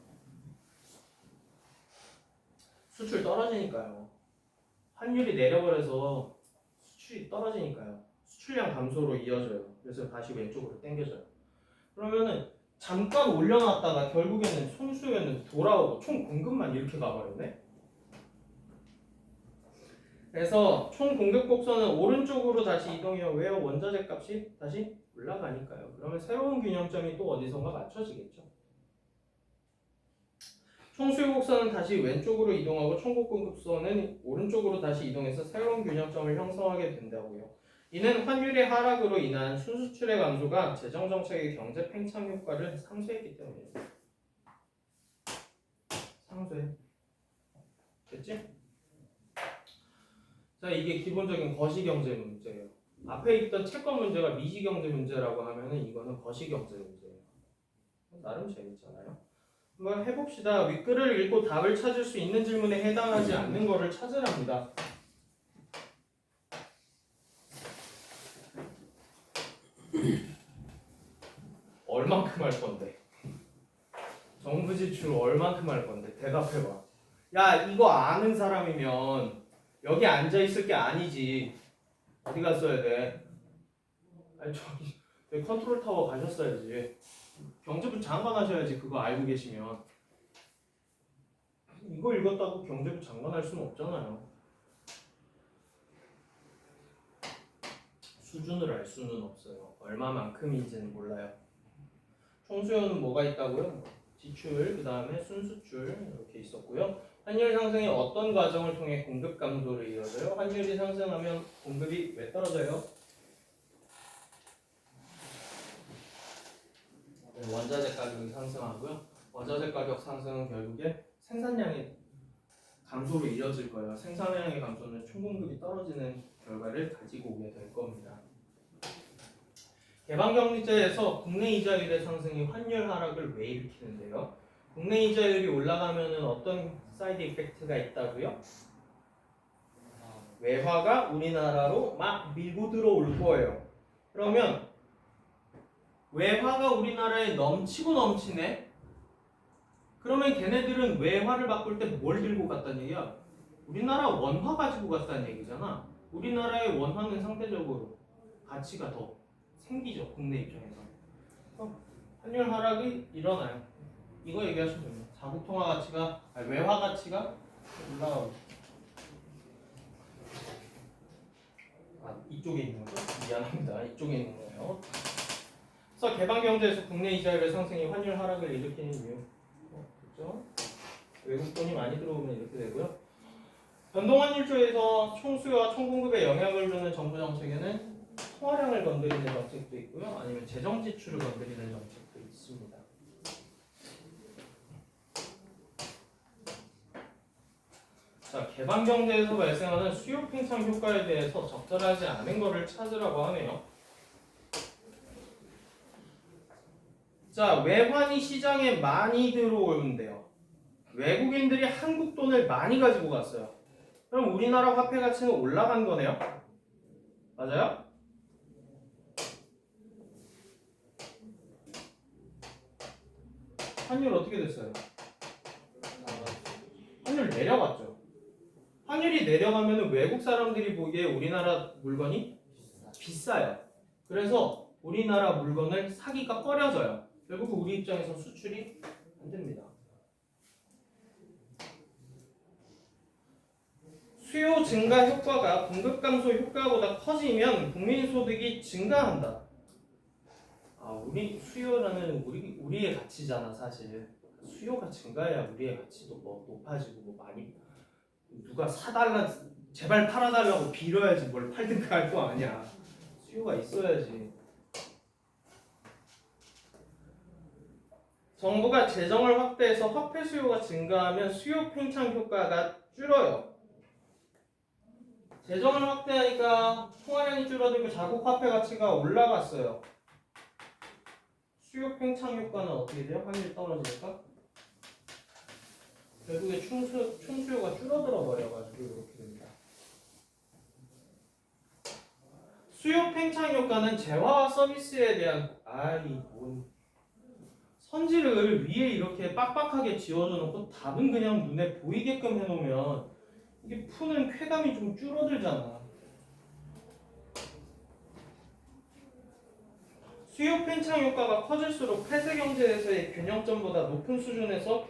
수출 떨어지니까요. 환율이 내려버려서 수출이 떨어지니까요. 수출량 감소로 이어져요. 그래서 다시 왼쪽으로 당겨져요. 그러면은 잠깐 올려놨다가 결국에는 손수요는 돌아오고 총 공급만 이렇게 가버렸네. 그래서 총 공급 곡선은 오른쪽으로 다시 이동해요. 왜요? 원자재 값이 다시 올라가니까요. 그러면 새로운 균형점이 또 어디선가 맞춰지겠죠. 총 수요 곡선은 다시 왼쪽으로 이동하고 총 공급선은 오른쪽으로 다시 이동해서 새로운 균형점을 형성하게 된다고요. 이는 환율의 하락으로 인한 순수출의 감소가 재정정책의 경제 팽창 효과를 상쇄했기 때문입니다. 상쇄. 됐지? 자, 이게 기본적인 거시경제 문제예요. 앞에 있던 채권 문제가 미시경제 문제라고 하면은 이거는 거시경제 문제예요. 나름 재밌잖아요. 한번 해봅시다. 윗글을 읽고 답을 찾을 수 있는 질문에 해당하지 않는 거를 찾으랍니다. 얼만큼 할 건데? 정부 지출 얼만큼 할 건데? 대답해봐. 야, 이거 아는 사람이면 여기 앉아 있을 게 아니지. 어디 갔어야 돼? 아니 저기 컨트롤 타워 가셨어야지. 경제부 장관 하셔야지. 그거 알고 계시면. 이거 읽었다고 경제부 장관 할 수는 없잖아요. 수준을 알 수는 없어요. 얼마만큼인지는 몰라요. 총수요는 뭐가 있다고요? 지출, 그 다음에 순수출 이렇게 있었고요. 환율 상승이 어떤 과정을 통해 공급 감소를 이어져요? 환율이 상승하면 공급이 왜 떨어져요? 원자재 가격이 상승하고요. 원자재 가격 상승은 결국에 생산량의 감소로 이어질 거예요. 생산량의 감소는 총공급이 떨어지는 결과를 가지고 오게 될 겁니다. 개방경제에서 국내 이자율의 상승이 환율 하락을 왜 일으키는데요? 국내 이자율이 올라가면 어떤 사이드 이펙트가 있다고요? 외화가 우리나라로 막 밀고 들어올 거예요. 그러면 외화가 우리나라에 넘치고 넘치네? 그러면 걔네들은 외화를 바꿀 때 뭘 들고 갔다는 얘기야? 우리나라 원화 가지고 갔다는 얘기잖아. 우리나라의 원화는 상대적으로 가치가 더 생기죠. 국내 입장에서. 환율 하락이 일어나요. 이거 얘기하시면 됩니다. 자국 통화 가치가 외화 가치가 올라가고. 이쪽에 있는 거죠? 미안합니다. 이쪽에 있는 거예요. 그래서 개방 경제에서 국내 이자율의 상승이 환율 하락을 일으키는 이유. 그렇죠? 외국 돈이 많이 들어오면 이렇게 되고요. 변동환율조에서 총수요와 총공급에 영향을 주는 정부 정책에는 통화량을 건드리는 정책도 있고요. 아니면 재정 지출을 건드리는 정책도 있습니다. 자, 개방 경제에서 발생하는 수요 팽창 효과에 대해서 적절하지 않은 것을 찾으라고 하네요. 자, 외환이 시장에 많이 들어오는데요. 외국인들이 한국 돈을 많이 가지고 갔어요. 그럼 우리나라 화폐 가치는 올라간 거네요? 맞아요? 환율 어떻게 됐어요? 환율 내려갔죠. 환율이 내려가면 외국 사람들이 보기에 우리나라 물건이 비싸요. 그래서 우리나라 물건을 사기가 꺼려져요. 결국 우리 입장에서 수출이 안 됩니다. 수요 증가 효과가 공급 감소 효과보다 커지면 국민 소득이 증가한다. 우리 수요라는 우리의 가치잖아 사실. 수요가 증가해야 우리의 가치도 뭐 높아지고 뭐 많이 누가 사달라 제발 팔아달라고 빌어야지 뭘 팔든가 할 거 아니야. 수요가 있어야지. 정부가 재정을 확대해서 화폐 수요가 증가하면 수요 팽창 효과가 줄어요. 재정을 확대하니까 통화량이 줄어들고 자국 화폐 가치가 올라갔어요. 수요 팽창 효과는 어떻게 돼요? 환율이 떨어지니까 결국에 총수요가 줄어들어 버려가지고 이렇게 됩니다. 수요 팽창 효과는 재화와 서비스에 대한 선지를 위에 이렇게 빡빡하게 지어줘 놓고 답은 그냥 눈에 보이게끔 해놓으면 이게 푸는 쾌감이 좀 줄어들잖아. 수요 팽창 효과가 커질수록 폐쇄 경제에서의 균형점보다 높은 수준에서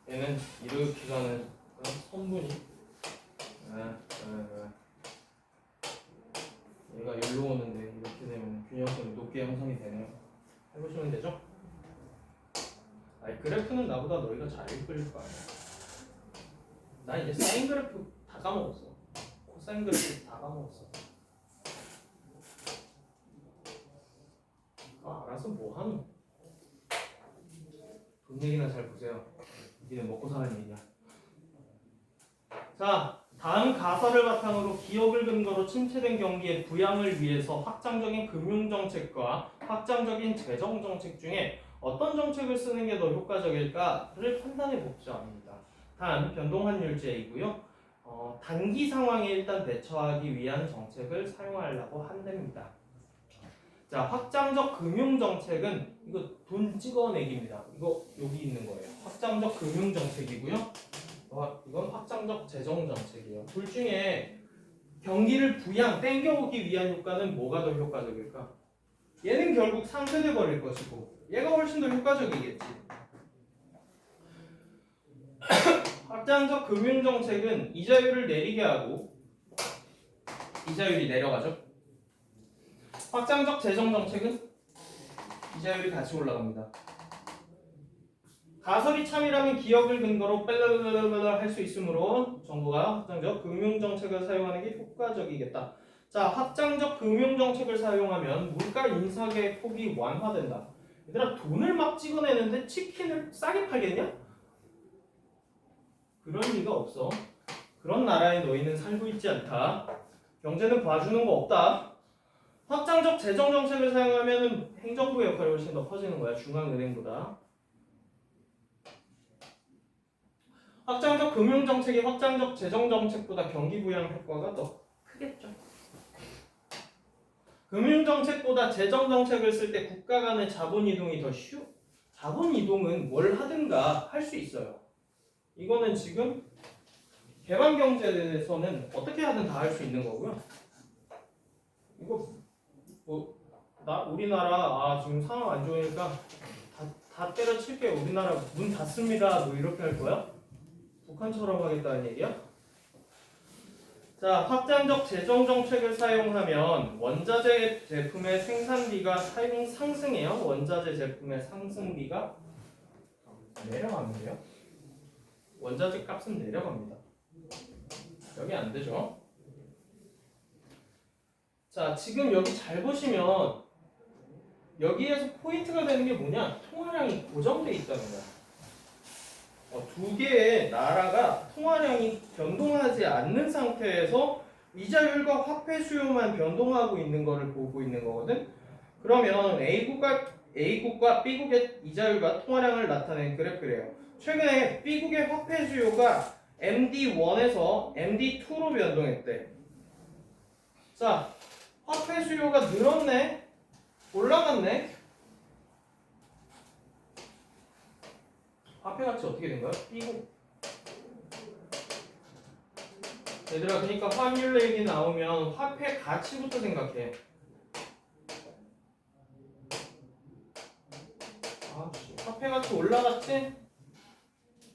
얘는 일으키가는 선분이 얘가 여기로 오는데 이렇게 되면 균형점이 높게 형성이 되네요. 해보시면 되죠? 그래프는 나보다 너희가 잘 읽을 거 아니야. 나 이제 사인 그래프 다 까먹었어. 코사인 그래프 다 까먹었어. 알아서 뭐 하노? 돈 얘기나 잘 보세요. 니는 먹고 사는 얘기야. 자, 다음 가설을 바탕으로 기업을 근거로 침체된 경기의 부양을 위해서 확장적인 금융정책과 확장적인 재정정책 중에 어떤 정책을 쓰는 게 더 효과적일까를 판단해 보자 합니다. 단, 변동환율제이고요. 단기 상황에 일단 대처하기 위한 정책을 사용하려고 한답니다. 자, 확장적 금융정책은 이거 돈 찍어내기입니다. 이거 여기 있는 거예요. 확장적 금융정책이고요. 이건 확장적 재정정책이에요. 둘 중에 경기를 땡겨오기 위한 효과는 뭐가 더 효과적일까? 얘는 결국 상쇄돼 버릴 것이고 얘가 훨씬 더 효과적이겠지. 확장적 금융정책은 이자율을 내리게 하고 이자율이 내려가죠. 확장적 재정정책은 이자율이 같이 올라갑니다. 가설이 참이라면 기업을 근거로 할 수 있으므로 정부가 확장적 금융정책을 사용하는 게 효과적이겠다. 자, 확장적 금융정책을 사용하면 물가 인상의 폭이 완화된다. 얘들아, 돈을 막 찍어내는데 치킨을 싸게 팔겠냐? 그럴 리가 없어. 그런 나라에 너희는 살고 있지 않다. 경제는 봐주는 거 없다. 확장적 재정정책을 사용하면 행정부의 역할이 훨씬 더 커지는 거야. 중앙은행보다. 확장적 금융정책이 확장적 재정정책보다 경기 부양 효과가 더 크겠죠. 금융정책보다 재정정책을 쓸 때 국가 간의 자본이동이 더 자본이동은 뭘 하든가 할 수 있어요. 이거는 지금 개방경제에서는 어떻게 하든 다 할 수 있는 거고요. 이거 우리나라 지금 상황 안 좋으니까 다 때려칠게. 우리나라 문 닫습니다. 이렇게 할 거야? 북한처럼 하겠다는 얘기야? 자, 확장적 재정 정책을 사용하면 원자재 제품의 생산비가 상승해요. 원자재 제품의 상승비가 내려가는데요. 원자재 값은 내려갑니다. 여기 안 되죠? 자, 지금 여기 잘 보시면 여기에서 포인트가 되는 게 뭐냐? 통화량이 고정돼 있다는 거야. 두 개의 나라가 통화량이 변동하지 않는 상태에서 이자율과 화폐 수요만 변동하고 있는 거를 보고 있는 거거든. 그러면 A국과 B국의 이자율과 통화량을 나타낸 그래프래요. 최근에 B국의 화폐 수요가 MD1에서 MD2로 변동했대. 자, 화폐 수요가 늘었네? 올라갔네? 화폐 가치 어떻게 된 거야? B국. 얘들아, 그러니까 환율 얘기 나오면 화폐 가치부터 생각해. 화폐 가치 올라갔지?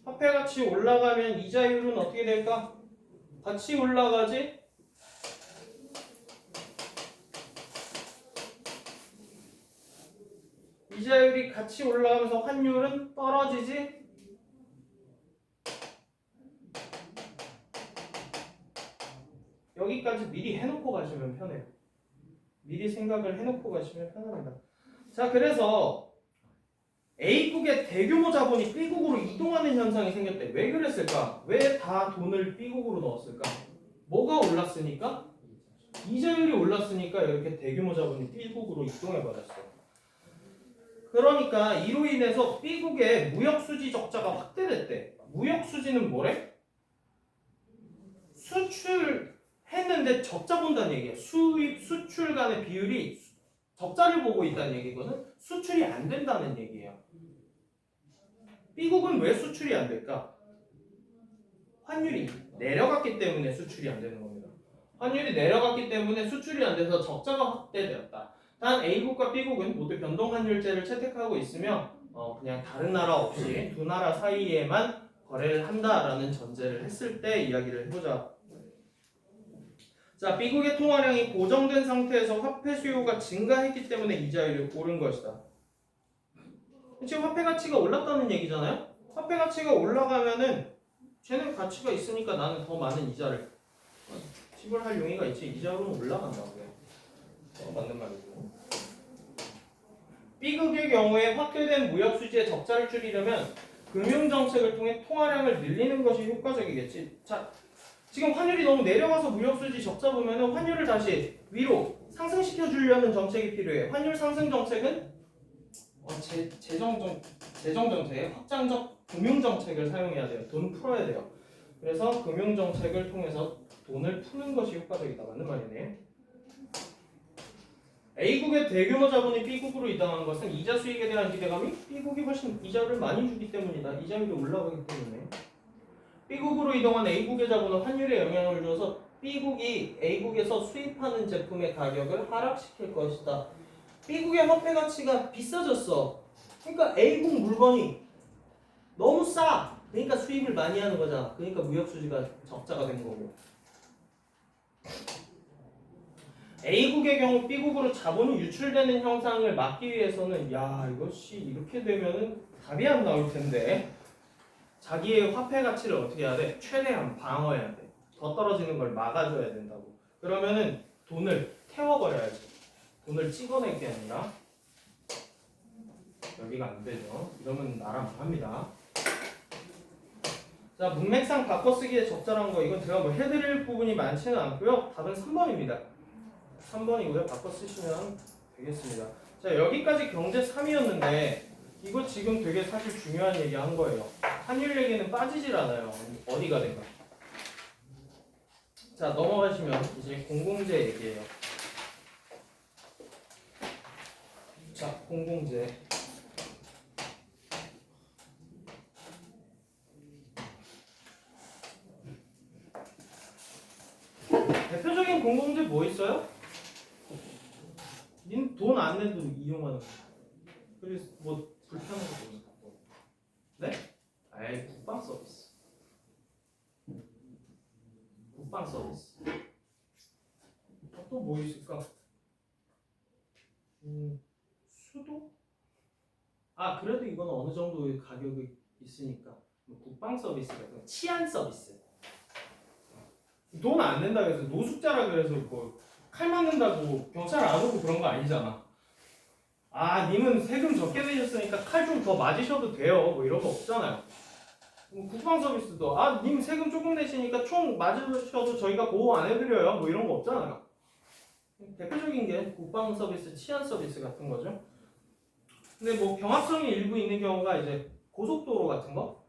화폐 가치 올라가면 이자율은 어떻게 될까? 같이 올라가지? 이자율이 같이 올라가면서 환율은 떨어지지? 여기까지 미리 해놓고 가시면 편해요. 미리 생각을 해놓고 가시면 편합니다. 자, 그래서 A국의 대규모 자본이 B국으로 이동하는 현상이 생겼대. 왜 그랬을까? 왜 다 돈을 B국으로 넣었을까? 뭐가 올랐으니까? 이자율이 올랐으니까 이렇게 대규모 자본이 B국으로 이동해버렸어. 그러니까 이로 인해서 B국의 무역수지 적자가 확대됐대. 무역수지는 뭐래? 수출했는데 적자 본다는 얘기야. 수입, 수출 간의 비율이 적자를 보고 있다는 얘기거든. 수출이 안 된다는 얘기예요. B국은 왜 수출이 안 될까? 환율이 내려갔기 때문에 수출이 안 되는 겁니다. 환율이 내려갔기 때문에 수출이 안 돼서 적자가 확대되었다. 단 A국과 B국은 모두 변동환율제를 채택하고 있으며 그냥 다른 나라 없이 두 나라 사이에만 거래를 한다라는 전제를 했을 때 이야기를 해보자. 자, B국의 통화량이 고정된 상태에서 화폐 수요가 증가했기 때문에 이자율이 오른 것이다. 지금 화폐 가치가 올랐다는 얘기잖아요. 화폐 가치가 올라가면은 쟤는 가치가 있으니까 나는 더 많은 이자를 지불할 용의가 있지. 이자율은 올라간다고요. 맞는 말이고. B국의 경우에 확대된 무역 수지의 적자를 줄이려면 금융 정책을 통해 통화량을 늘리는 것이 효과적이겠지. 자, 지금 환율이 너무 내려가서 무역 수지 적자 보면은 환율을 다시 위로 상승시켜 주려는 정책이 필요해. 환율 상승 정책은 재정 정책, 확장적 금융 정책을 사용해야 돼요. 돈 풀어야 돼요. 그래서 금융 정책을 통해서 돈을 푸는 것이 효과적이다. 맞는 말이네. A국의 대규모 자본이 B국으로 이동한 것은 이자 수익에 대한 기대감이 B국이 훨씬 이자를 많이 주기 때문이다. 이자율이 올라가기 때문에. B국으로 이동한 A국의 자본은 환율에 영향을 줘서 B국이 A국에서 수입하는 제품의 가격을 하락시킬 것이다. B국의 화폐 가치가 비싸졌어. 그러니까 A국 물건이 너무 싸. 그러니까 수입을 많이 하는 거잖아. 그러니까 무역 수지가 적자가 된 거고. A국의 경우 B국으로 자본이 유출되는 현상을 막기 위해서는 이것이 이렇게 되면은 답이 안 나올 텐데 자기의 화폐 가치를 어떻게 해야 돼? 최대한 방어해야 돼. 더 떨어지는 걸 막아줘야 된다고. 그러면은 돈을 태워버려야지. 돈을 찍어낼 게 아니라 여기가 안 되죠. 이러면 나라 망합니다. 자, 문맥상 바꿔쓰기의 적절한 거 이건 제가 뭐 해드릴 부분이 많지는 않고요. 답은 3번입니다. 3번이고요. 바꿔 쓰시면 되겠습니다. 자, 여기까지 경제 3이었는데 이거 지금 되게 사실 중요한 얘기 한 거예요. 환율 얘기는 빠지질 않아요. 어디가 된가. 자, 넘어가시면 이제 공공재 얘기예요. 자, 공공재. 대표적인 공공재 뭐 있어요? 닌 돈 안 내도 이용하는 거. 그래서 뭐 불편한 거 없어. 네? 아예 국방 서비스. 국방 서비스. 또 뭐 있을까? 수도? 그래도 이건 어느 정도의 가격이 있으니까 국방 서비스 같은 거. 치안 서비스. 돈 안 낸다 그래서 노숙자라 그래서 뭐 칼 맞는다고 경찰 안 오고 그런 거 아니잖아. 님은 세금 적게 내셨으니까 칼 좀 더 맞으셔도 돼요. 뭐 이런 거 없잖아요. 국방 서비스도 님 세금 조금 내시니까 총 맞으셔도 저희가 보호 안 해드려요. 뭐 이런 거 없잖아요. 대표적인 게 국방 서비스, 치안 서비스 같은 거죠. 근데 뭐 경합성이 일부 있는 경우가 이제 고속도로 같은 거,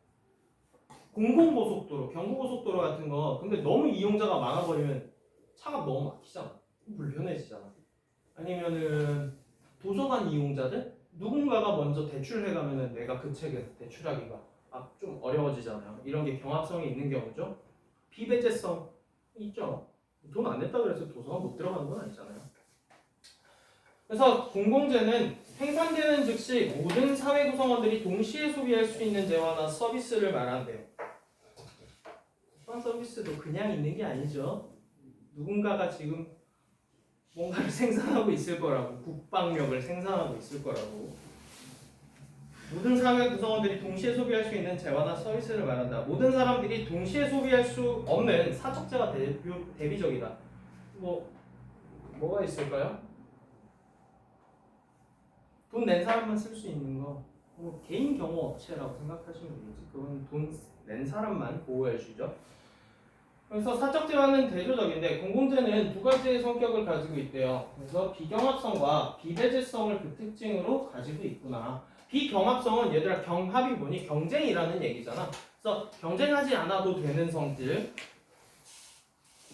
공공고속도로, 경부고속도로 같은 거. 근데 너무 이용자가 많아버리면 차가 너무 막히잖아. 불편해지잖아. 아니면은 도서관 이용자들 누군가가 먼저 대출해가면은 내가 그 책을 대출하기가 좀 어려워지잖아요. 이런 게 경합성이 있는 경우죠. 비배제성 있죠. 돈 안 냈다 그래서 도서관 못 들어가는 건 아니잖아요. 그래서 공공재는 생산되는 즉시 모든 사회 구성원들이 동시에 소비할 수 있는 재화나 서비스를 말한대요. 국방 서비스도 그냥 있는 게 아니죠. 누군가가 지금 뭔가를 생산하고 있을 거라고, 국방력을 생산하고 있을 거라고. 모든 사회 구성원들이 동시에 소비할 수 있는 재화나 서비스를 말한다. 모든 사람들이 동시에 소비할 수 없는 사적재가 대비적이다. 뭐가 있을까요? 돈 낸 사람만 쓸 수 있는 거 개인 경호 업체라고 생각하시면 되겠지. 그건 돈 낸 사람만 보호해 주죠. 그래서 사적 제한은 대조적인데 공공재는 두 가지의 성격을 가지고 있대요. 그래서 비경합성과 비배제성을 그 특징으로 가지고 있구나. 비경합성은 얘들아 경합이 뭐니? 경쟁이라는 얘기잖아. 그래서 경쟁하지 않아도 되는 성질.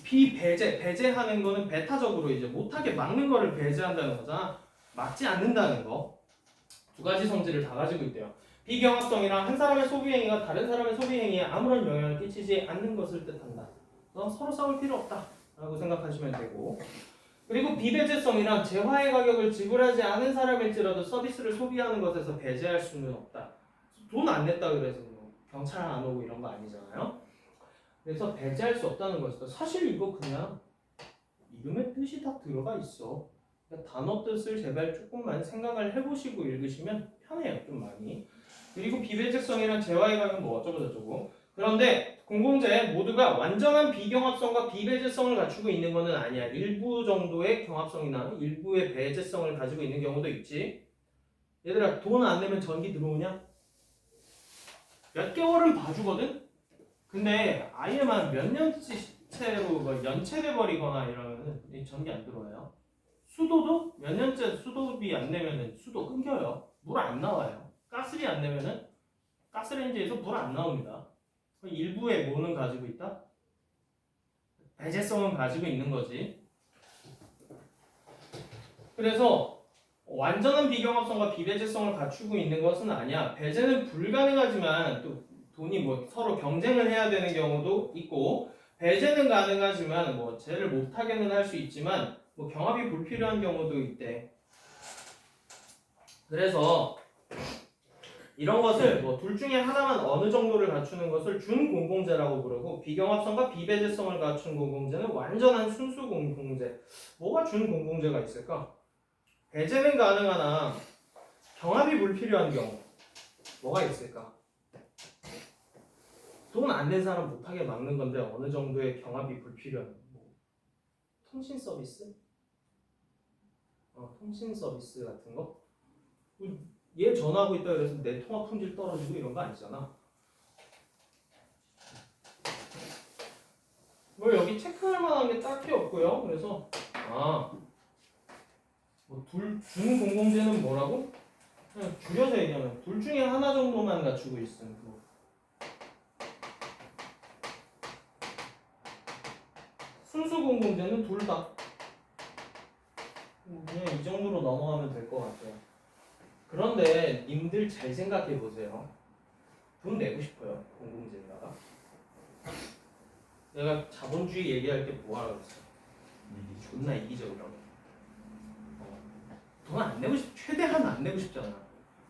배제하는 거는 배타적으로 이제 못하게 막는 거를 배제한다는 거잖아. 막지 않는다는 거. 두 가지 성질을 다 가지고 있대요. 비경합성이란 한 사람의 소비 행위가 다른 사람의 소비 행위에 아무런 영향을 끼치지 않는 것을 뜻한다. 서로 싸울 필요 없다라고 생각하시면 되고, 그리고 비배제성이란 재화의 가격을 지불하지 않은 사람일지라도 서비스를 소비하는 것에서 배제할 수는 없다. 돈 안 냈다 그래서 뭐 경찰 안 오고 이런 거 아니잖아요. 그래서 배제할 수 없다는 것이다. 사실 이거 그냥 이름의 뜻이 다 들어가 있어. 그러니까 단어 뜻을 제발 조금만 생각을 해보시고 읽으시면 편해요, 좀 많이. 그리고 비배제성이란 재화의 가격 뭐 어쩌고 저쩌고. 그런데 공공재 모두가 완전한 비경합성과 비배제성을 갖추고 있는 것은 아니야. 일부 정도의 경합성이나 일부의 배제성을 가지고 있는 경우도 있지. 얘들아 돈 안 내면 전기 들어오냐? 몇 개월은 봐주거든? 근데 아예만 몇 년째로 뭐 연체돼 버리거나 이러면은 전기 안 들어와요. 수도도 몇 년째 수도비 안 내면은 수도 끊겨요. 물 안 나와요. 가스비 안 내면은 가스레인지에서 물 안 나옵니다. 일부의 뭐는 가지고 있다? 배제성은 가지고 있는 거지. 그래서 완전한 비경합성과 비배제성을 갖추고 있는 것은 아니야. 배제는 불가능하지만 또 돈이 뭐 서로 경쟁을 해야 되는 경우도 있고, 배제는 가능하지만 뭐 제를 못하게는 할 수 있지만 뭐 경합이 불필요한 경우도 있대. 그래서 이런 것을 뭐 둘 중에 하나만 어느 정도를 갖추는 것을 준공공재라고 부르고, 비경합성과 비배제성을 갖춘 공공재는 완전한 순수 공공재. 뭐가 준공공재가 있을까? 배제는 가능하나 경합이 불필요한 경우 뭐가 있을까? 돈 안 낸 사람 못하게 막는 건데 어느 정도의 경합이 불필요한 뭐, 통신 서비스? 통신 서비스 같은 거? 얘 전화하고 있다 그래서 내 통화 품질 떨어지고 이런 거 아니잖아. 뭐 여기 체크할 만한 게 딱히 없고요. 그래서 뭐 준공공재는 뭐라고? 그냥 줄여서 얘기하면 둘 중에 하나 정도만 갖추고 있음. 뭐. 순수 공공재는 둘 다. 그냥 이 정도로 넘어가면 될 것 같아요. 그런데 님들 잘 생각해 보세요. 돈 내고 싶어요, 공공재에다가. 내가 자본주의 얘기할 때 뭐하라고 했어? 존나 이기적이라고. 돈 안 내고 최대한 안 내고 싶잖아.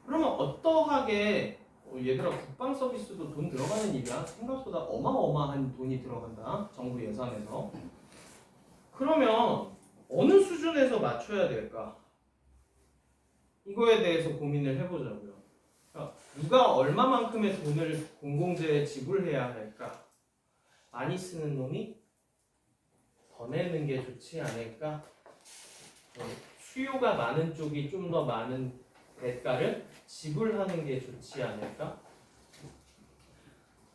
그러면 어떠하게 얘들아 국방 서비스도 돈 들어가는 일이야. 생각보다 어마어마한 돈이 들어간다. 정부 예산에서. 그러면 어느 수준에서 맞춰야 될까? 이거에 대해서 고민을 해보자고요. 그러니까 누가 얼마만큼의 돈을 공공재에 지불해야 할까? 많이 쓰는 놈이 더 내는 게 좋지 않을까? 수요가 많은 쪽이 좀 더 많은 대가를 지불하는 게 좋지 않을까?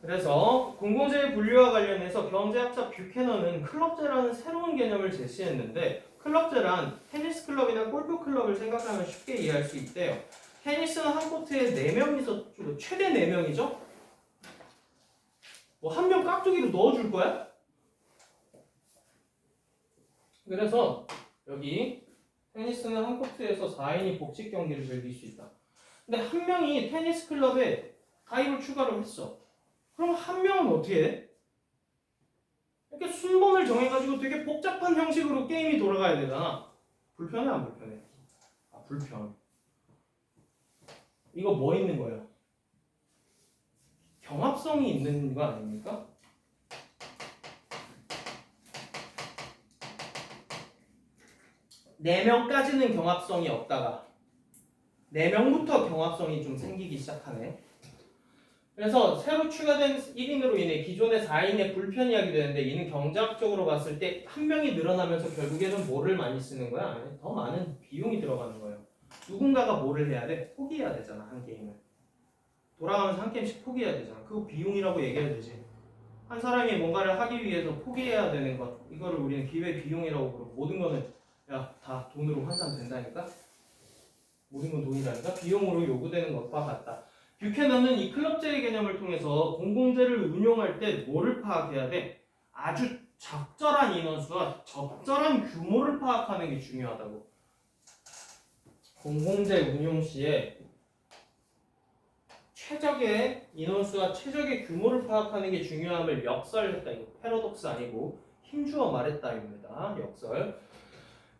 그래서 공공재의 분류와 관련해서 경제학자 뷰캐넌은 클럽제라는 새로운 개념을 제시했는데, 클럽제란 테니스 클럽이나 골프 클럽을 생각하면 쉽게 이해할 수 있대요. 테니스는 한 코트에 4명이서 최대 4명이죠? 뭐 한 명 깍두기로 넣어줄 거야? 그래서 여기 테니스는 한 코트에서 4인이 복식 경기를 즐길 수 있다. 근데 한 명이 테니스 클럽에 가입을 추가로 했어. 그럼 한 명은 어떻게 해? 이렇게 순번을 정해가지고 되게 복잡한 형식으로 게임이 돌아가야 되잖아. 불편해 안 불편해? 불편. 이거 뭐 있는 거예요? 경합성이 있는 거 아닙니까? 네 명까지는 경합성이 없다가 4명부터 경합성이 좀 생기기 시작하네. 그래서 새로 추가된 1인으로 인해 기존의 4인의 불편이 하게 되는데, 이는 경제학적으로 봤을 때 한 명이 늘어나면서 결국에는 뭐를 많이 쓰는 거야? 더 많은 비용이 들어가는 거예요. 누군가가 뭐를 해야 돼? 포기해야 되잖아, 한 게임을. 돌아가면서 한 게임씩 포기해야 되잖아. 그거 비용이라고 얘기해야 되지. 한 사람이 뭔가를 하기 위해서 포기해야 되는 것, 이거를 우리는 기회 비용이라고 부르고, 모든 거는 야, 다 돈으로 환산된다니까? 모든 건 돈이라니까? 비용으로 요구되는 것과 같다. 뷰캐넌은 이 클럽제의 개념을 통해서 공공재를 운용할 때 뭐를 파악해야 돼? 아주 적절한 인원수와 적절한 규모를 파악하는 게 중요하다고. 공공재 운용 시에 최적의 인원수와 최적의 규모를 파악하는 게 중요함을 역설했다. 이거 패러독스 아니고 힘주어 말했다입니다. 역설.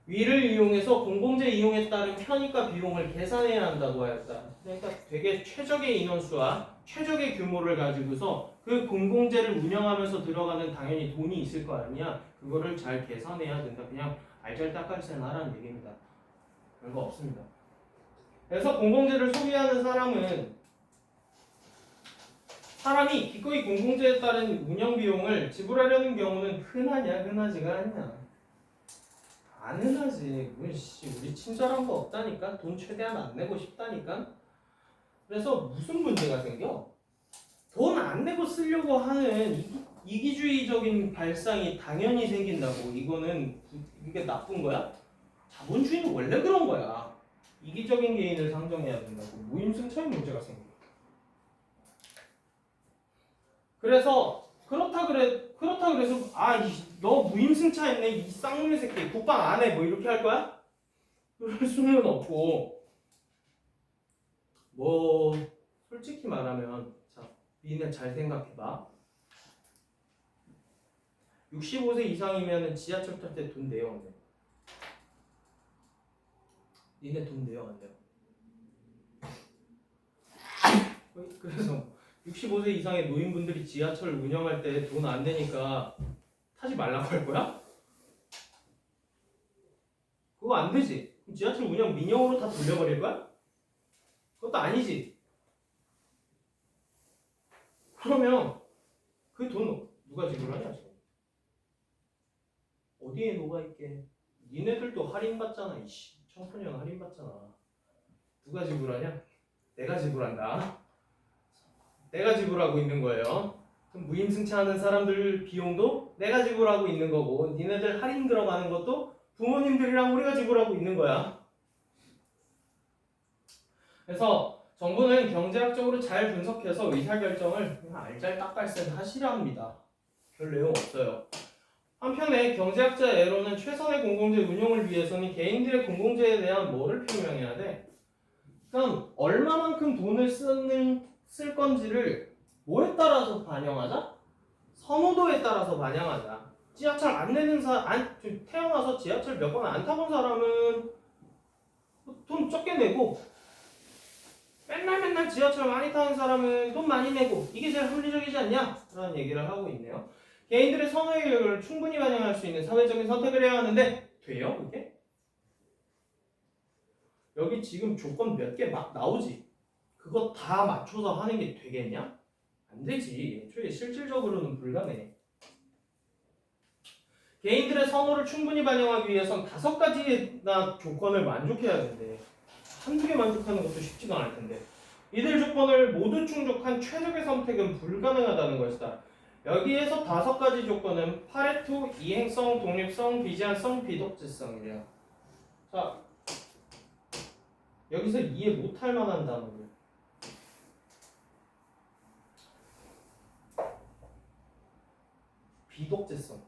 위를 이용해서 공공재 이용에 따른 편의과 비용을 계산해야 한다고 했다. 그러니까 되게 최적의 인원수와 최적의 규모를 가지고서 그 공공재를 운영하면서 들어가는 당연히 돈이 있을 거 아니야. 그거를 잘 계산해야 된다. 그냥 알잘딱깔센 하라는 얘기입니다. 별거 없습니다. 그래서 공공재를 소비하는 사람이 기꺼이 공공재에 따른 운영 비용을 지불하려는 경우는 흔하냐 흔하지가 않냐. 안 흔하지. 우리 친절한 거 없다니까. 돈 최대한 안 내고 싶다니까. 그래서 무슨 문제가 생겨? 돈 안 내고 쓰려고 하는 이기주의적인 발상이 당연히 생긴다고. 이게 나쁜 거야? 자본주의는 원래 그런 거야. 이기적인 개인을 상정해야 된다고. 무임승차의 문제가 생겨. 그래서 그렇다 그래서 너 무임승차했네 이 쌍놈의 새끼 국방 안 해 뭐 이렇게 할 거야? 그럴 수는 없고 뭐 솔직히 말하면 자 니네 잘 생각해봐. 65세 이상이면 지하철 탈 때 돈 내요 안 돼? 니네 돈 내요 안 돼요? 그래서 65세 이상의 노인분들이 지하철을 운영할 때 돈 안 내니까 타지 말라고 할 거야? 그거 안 되지. 지하철 운영 민영으로 다 돌려버릴 거야? 그것도 아니지. 그러면 그 돈 누가 지불하냐 지금? 어디에 녹아있게? 니네들도 할인받잖아. 이씨 청소년 할인받잖아. 누가 지불하냐? 내가 지불한다. 내가 지불하고 있는 거예요. 그럼 무임승차하는 사람들 비용도 내가 지불하고 있는 거고 니네들 할인 들어가는 것도 부모님들이랑 우리가 지불하고 있는 거야. 그래서 정부는 경제학적으로 잘 분석해서 의사결정을 그냥 알잘딱깔센 하시라 합니다. 별 내용 없어요. 한편에 경제학자 애로는 최선의 공공재 운용을 위해서는 개인들의 공공재에 대한 뭐를 표명해야 돼? 그럼 얼마만큼 돈을 쓸 건지를 뭐에 따라서 반영하자? 선호도에 따라서 반영하자. 지하철 안 내는 태어나서 지하철 몇 번 안 타본 사람은 돈 적게 내고 맨날 지하철 많이 타는 사람은 돈 많이 내고 이게 제일 합리적이지 않냐? 라는 얘기를 하고 있네요. 개인들의 선호의를 충분히 반영할 수 있는 사회적인 선택을 해야 하는데 돼요? 그게? 여기 지금 조건 몇 개 막 나오지? 그거 다 맞춰서 하는 게 되겠냐? 안 되지. 애초에 실질적으로는 불가능해. 개인들의 선호를 충분히 반영하기 위해선 5가지나 조건을 만족해야 되는데 한두 개 만족하는 것도 쉽지가 않을 텐데 이들 조건을 모두 충족한 최적의 선택은 불가능하다는 것이다. 여기에서 5가지 조건은 파레토, 이행성, 독립성, 비제한성, 비독재성이래요. 자, 여기서 이해 못할 만한 단어들. 비독재성.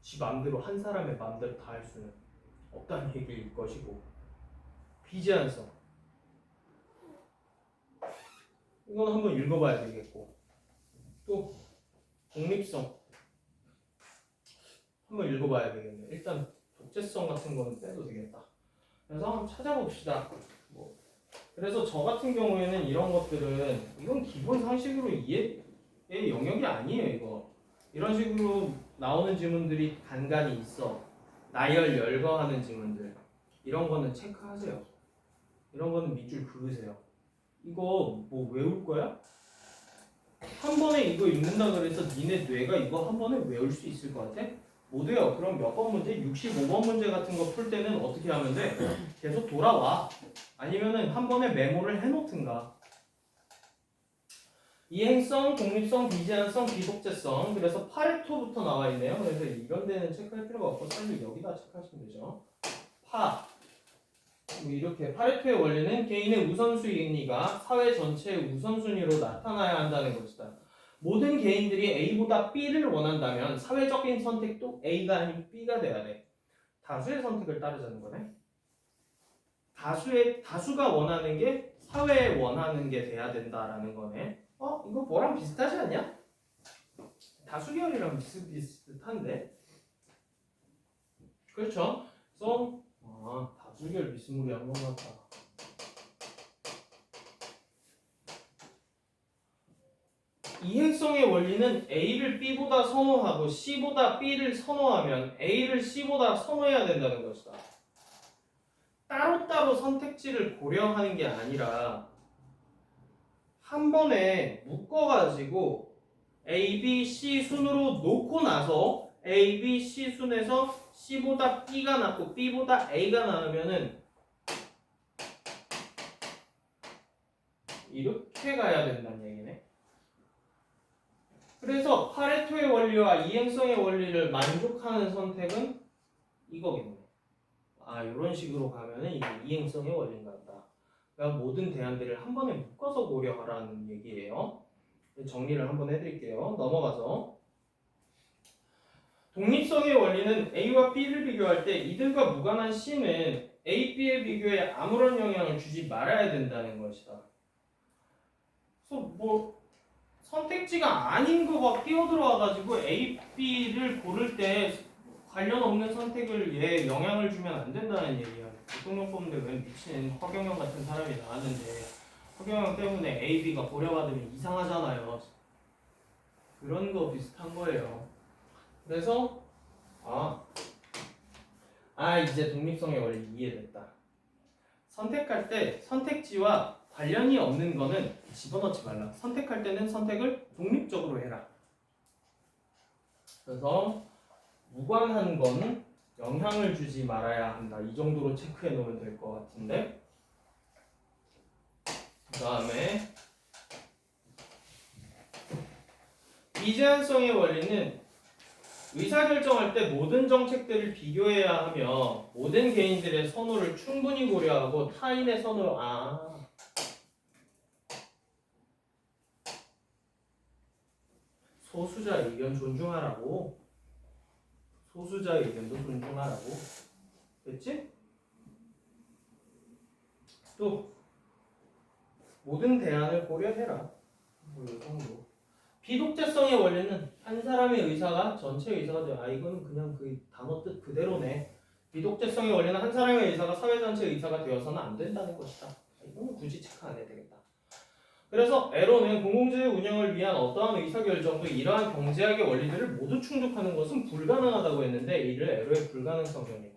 지 맘대로 한 사람의 맘대로 다 할 수는 없다는 얘기일 것이고 비제한성. 이건 한번 읽어봐야 되겠고 또 독립성 한번 읽어봐야 되겠네. 일단 독재성 같은 거는 빼도 되겠다. 그래서 한번 찾아봅시다. 그래서 저 같은 경우에는 이런 것들은 이건 기본 상식으로 이해의 영역이 아니에요. 이런 식으로 나오는 지문들이 간간이 있어. 나열 열거하는 지문들 이런 거는 체크하세요. 이런 거는 밑줄 그으세요. 이거 뭐 외울 거야? 한 번에 이거 읽는다 그래서 니네 뇌가 이거 한 번에 외울 수 있을 것 같아? 모두요. 그럼 몇 번 문제? 65번 문제 같은 거 풀 때는 어떻게 하면 돼? 계속 돌아와. 아니면은 한 번에 메모를 해놓든가. 이행성, 독립성, 비제한성, 비독재성. 그래서 파레토부터 나와 있네요. 그래서 이런 데는 체크할 필요가 없고 빨리 여기다 체크하시면 되죠. 뭐 이렇게 파레토의 원리는 개인의 우선순위가 사회 전체의 우선순위로 나타나야 한다는 것이다. 모든 개인들이 A보다 B를 원한다면 사회적인 선택도 A가 아닌 B가 돼야 돼. 다수의 선택을 따르자는 거네. 다수가 원하는 게 사회에 원하는 게 돼야 된다라는 거네. 이거 뭐랑 비슷하지 않냐? 다수결이랑 비슷비슷한데. 그렇죠? 그래서 다수결 비스무리한 것 같다. 이행성의 원리는 A를 B보다 선호하고 C보다 B를 선호하면 A를 C보다 선호해야 된다는 것이다. 따로따로 선택지를 고려하는 게 아니라 한 번에 묶어가지고 A, B, C 순으로 놓고 나서 A, B, C 순에서 C보다 B가 낫고 B보다 A가 나으면은 이렇게 가야 된다는 얘기네. 그래서 파레토의 원리와 이행성의 원리를 만족하는 선택은 이거겠네. 이런 식으로 가면은 이게 이행성의 원리인가 보다. 그러니까 모든 대안들을 한 번에 묶어서 고려하라는 얘기예요. 정리를 한번 해드릴게요. 넘어가서 독립성의 원리는 A와 B를 비교할 때 이들과 무관한 C는 A, B의 비교에 아무런 영향을 주지 말아야 된다는 것이다. 그래서 뭐 선택지가 아닌 거가 끼어들어와가지고 A, B를 고를 때 관련 없는 선택을 얘 영향을 주면 안 된다는 얘기야. 대통령 뽑는데 왜 미친 허경영 같은 사람이 나왔는데 허경영 때문에 A, B가 고려받으면 이상하잖아요. 그런 거 비슷한 거예요. 그래서 이제 독립성의 원리 이해됐다. 선택할 때 선택지와 관련이 없는 거는 집어넣지 말라. 선택할 때는 선택을 독립적으로 해라. 그래서 무관한 건 영향을 주지 말아야 한다. 이 정도로 체크해 놓으면 될 것 같은데. 그 다음에 비제한성의 원리는 의사결정할 때 모든 정책들을 비교해야 하며 모든 개인들의 선호를 충분히 고려하고 타인의 선호를 소수자 의견 존중하라고. 소수자 의견도 존중하라고. 됐지? 또 모든 대안을 고려해라. 뭐 이 정도. 비독재성의 원리는 한 사람의 의사가 전체 의사가 돼. 이거는 그냥 그 단어 뜻 그대로네. 비독재성의 원리는 한 사람의 의사가 사회 전체 의사가 되어서는 안 된다는 것이다. 이거는 굳이 체크 안 해야 되겠다. 그래서 에로는 공공재의 운영을 위한 어떠한 의사결정도 이러한 경제학의 원리들을 모두 충족하는 것은 불가능하다고 했는데 이를 에로의 불가능성 정의.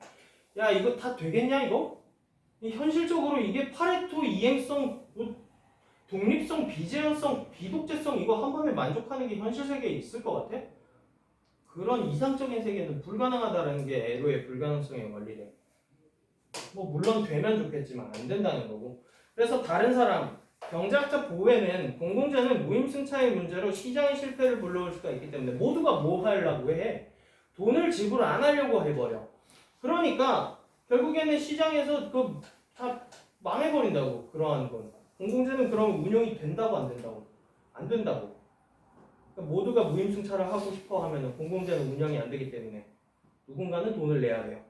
야 이거 다 되겠냐 이거? 현실적으로 이게 파레토 이행성 독립성, 비제한성, 비독재성 이거 한 번에 만족하는 게 현실 세계에 있을 것 같아? 그런 이상적인 세계는 불가능하다는 게 에로의 불가능성의 원리래. 뭐 물론 되면 좋겠지만 안 된다는 거고. 그래서 다른 사람 경제학자 보호에는 공공재는 무임승차의 문제로 시장의 실패를 불러올 수가 있기 때문에 모두가 뭐 하려고 해? 돈을 지불 안 하려고 해버려. 그러니까 결국에는 시장에서 그 다 망해버린다고. 그러한 건. 공공재는 그럼 운영이 된다고 안 된다고? 안 된다고. 그러니까 모두가 무임승차를 하고 싶어 하면 공공재는 운영이 안 되기 때문에 누군가는 돈을 내야 돼요.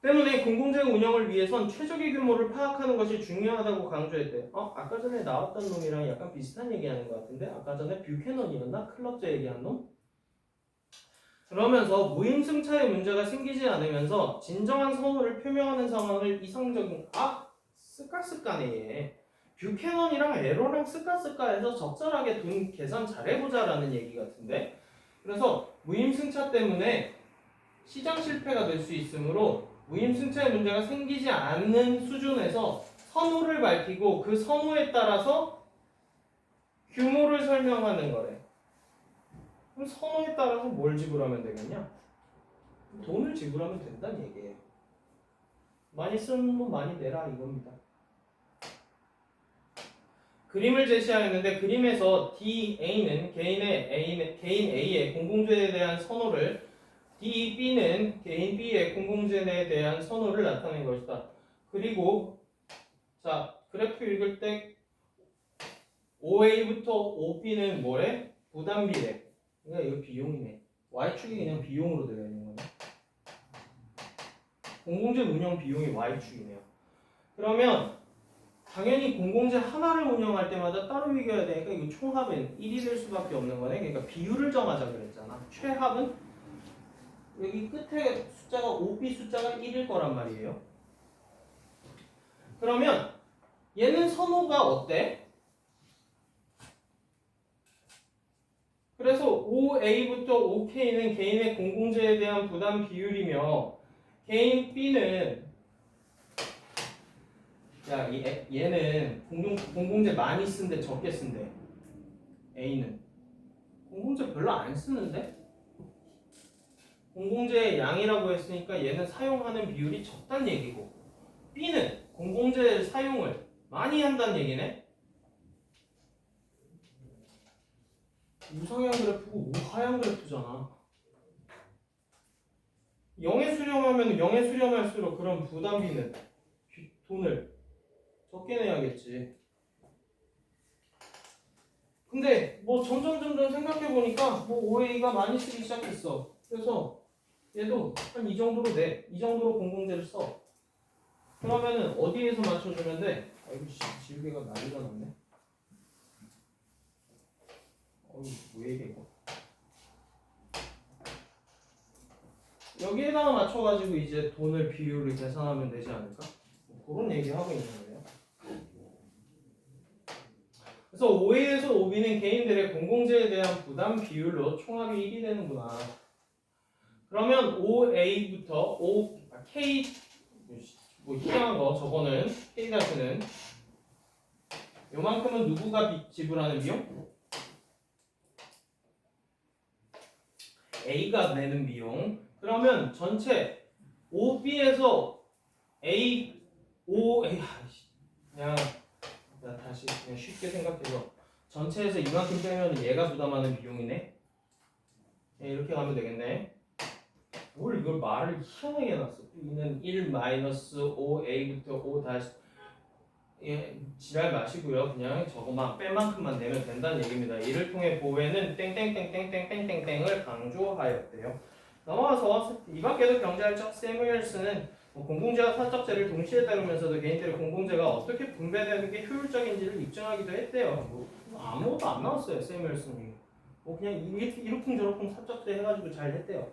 때문에 공공재 운영을 위해선 최적의 규모를 파악하는 것이 중요하다고 강조했대. 아까 전에 나왔던 놈이랑 약간 비슷한 얘기하는 것 같은데 아까 전에 뷰캐넌이었나? 클럽제 얘기한 놈? 그러면서 무임승차의 문제가 생기지 않으면서 진정한 선호를 표명하는 상황을 이상적인 스까스까네 얘. 뷰캐넌이랑 에러랑 스까스까해서 적절하게 돈 계산 잘해보자라는 얘기 같은데. 그래서 무임승차 때문에 시장 실패가 될 수 있으므로 무임승차의 문제가 생기지 않는 수준에서 선호를 밝히고 그 선호에 따라서 규모를 설명하는 거래. 그럼 선호에 따라서 뭘 지불하면 되겠냐? 돈을 지불하면 된다는 얘기예요. 많이 쓰면 뭐 많이 내라 이겁니다. 그림을 제시하였는데 그림에서 DA는 개인 A의 공공재에 대한 선호를 DB는 개인 B의 공공재에 대한 선호를 나타낸 것이다. 그리고 자 그래프 읽을 때 OA부터 OB는 뭐래? 부담비래. 그러니까 이거 비용이네. Y축이 그냥 비용으로 되어 있는 거네. 공공재 운영 비용이 Y축이네요. 그러면 당연히 공공재 하나를 운영할 때마다 따로 비교해야 되니까 이거 총합은 1이 될 수밖에 없는 거네. 그러니까 비율을 정하자 그랬잖아. 최합은 여기 끝에 숫자가 OB 숫자가 1일 거란 말이에요. 그러면 얘는 선호가 어때? 그래서 OA부터 OK는 개인의 공공재에 대한 부담 비율이며 개인 B는 야, 얘는 공공재 많이 쓴데 적게 쓴대. A는 공공재 별로 안 쓰는데? 공공재의 양이라고 했으니까 얘는 사용하는 비율이 적다는 얘기고 B는 공공재 사용을 많이 한다는 얘기네? 우상향 그래프고 우하향 그래프잖아. 0에 수렴하면 0에 수렴할수록 그런 부담비는 돈을 적게 내야겠지. 근데 뭐 점점 생각해보니까 뭐 OA가 많이 쓰기 시작했어. 그래서 얘도 한 이 정도로 내. 이 정도로 공공재를 써. 그러면은 어디에서 맞춰주면 돼? 아이고 지우개가 난리가 났네. 왜 이래 이거. 여기에다가 맞춰가지고 이제 돈을 비율을 계산하면 되지 않을까? 뭐 그런 얘기하고 있는 거예요. 그래서 OA에서 OB는 개인들의 공공재에 대한 부담 비율로 총합이 1이 되는구나. 그러면 OA부터 K 뭐 희한한 거 저거는 K-는 요만큼은 누구가 지불하는 비용? A가 내는 비용. 그러면 전체 OB에서 A, O, A 그냥 다시 그냥 쉽게 생각해서 전체에서 이만큼 빼면 얘가 부담하는 비용이네. 이렇게 가면 되겠네. 뭘 이걸 말을 희한하게 해놨어. B는 1 마이너스 5A부터 5 다시 지랄 마시고요. 그냥 저거만 뺄 만큼만 내면 된다는 얘기입니다. 이를 통해 보회는 땡땡땡땡땡땡땡땡을 강조하였대요. 넘어가서 이 밖에도 경제학자 세무엘스는 공공재와 사적재를 동시에 다루면서도 개인들의 공공재가 어떻게 분배되는 게 효율적인지를 입증하기도 했대요. 뭐 아무것도 안 나왔어요. 세무엘스는 뭐 그냥 이러쿵저러쿵 사적재 해가지고 잘 했대요.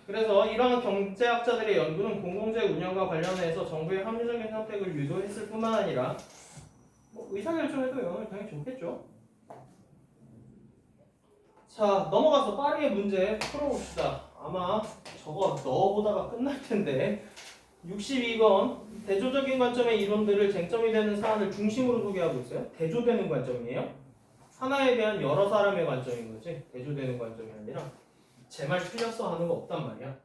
그래서 이러한 경제학자들의 연구는 공공재 운영과 관련해서 정부의 합리적인 선택을 유도했을 뿐만 아니라 뭐 의사결정에도 영향을 당연히 줬겠죠. 자, 넘어가서 빠르게 문제 풀어봅시다. 아마 저거 넣어보다가 끝날 텐데 62번 대조적인 관점의 이론들을 쟁점이 되는 사안을 중심으로 소개하고 있어요. 대조되는 관점이에요. 하나에 대한 여러 사람의 관점인 거지. 대조되는 관점이 아니라 제 말 틀렸어 하는 거 없단 말이야.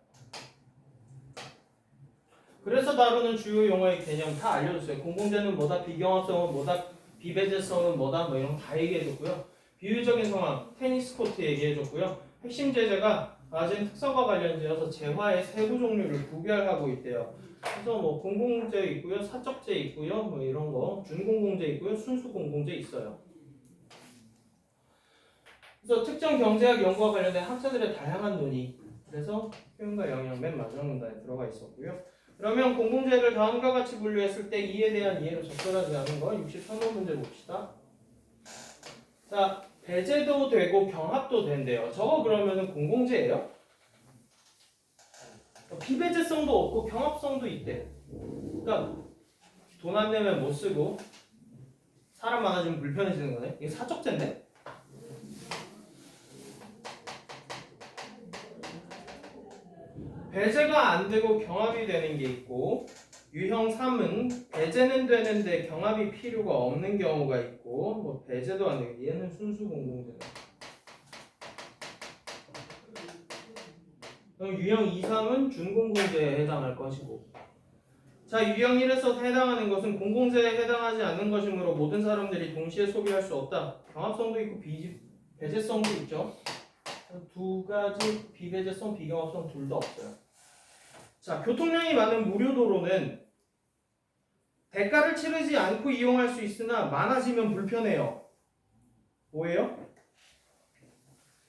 그래서 다루는 주요 용어의 개념 다 알려줬어요. 공공재는 뭐다, 비경합성은 뭐다, 비배제성은 뭐다, 뭐 이런 거 다 얘기해줬고요. 비유적인 상황, 테니스 코트 얘기해줬고요. 핵심 제재가 가진 특성과 관련지어서 재화의 세부 종류를 구별하고 있대요. 그래서 뭐 공공재 있고요, 사적재 있고요, 뭐 이런 거, 준공공재 있고요, 순수 공공재 있어요. 그래서 특정 경제학 연구와 관련된 학자들의 다양한 논의, 그래서 표현과 영향 맨 마지막 문단에 들어가 있었고요. 그러면 공공재를 다음과 같이 분류했을 때 이에 대한 이해로 접근하지 않은 거 63번 문제 봅시다. 자, 배제도 되고 경합도 된대요. 저거 그러면은 공공재예요? 비배제성도 없고 경합성도 있대. 그러니까 돈 안 내면 못 쓰고 사람 많아지면 불편해지는 거네. 이게 사적재인데? 배제가 안 되고 경합이 되는 게 있고 유형 3은 배제는 되는데 경합이 필요가 없는 경우가 있고 뭐 배제도 안 되고 얘는 순수 공공재다. 그럼 유형 2, 3은 준공공재에 해당할 것이고 자 유형 1에서 해당하는 것은 공공재에 해당하지 않는 것이므로 모든 사람들이 동시에 소비할 수 없다. 경합성도 있고 배제성도 있죠. 두 가지 비배제성, 비경합성 둘 다 없어요. 자 교통량이 많은 무료도로는 대가를 치르지 않고 이용할 수 있으나 많아지면 불편해요. 뭐예요?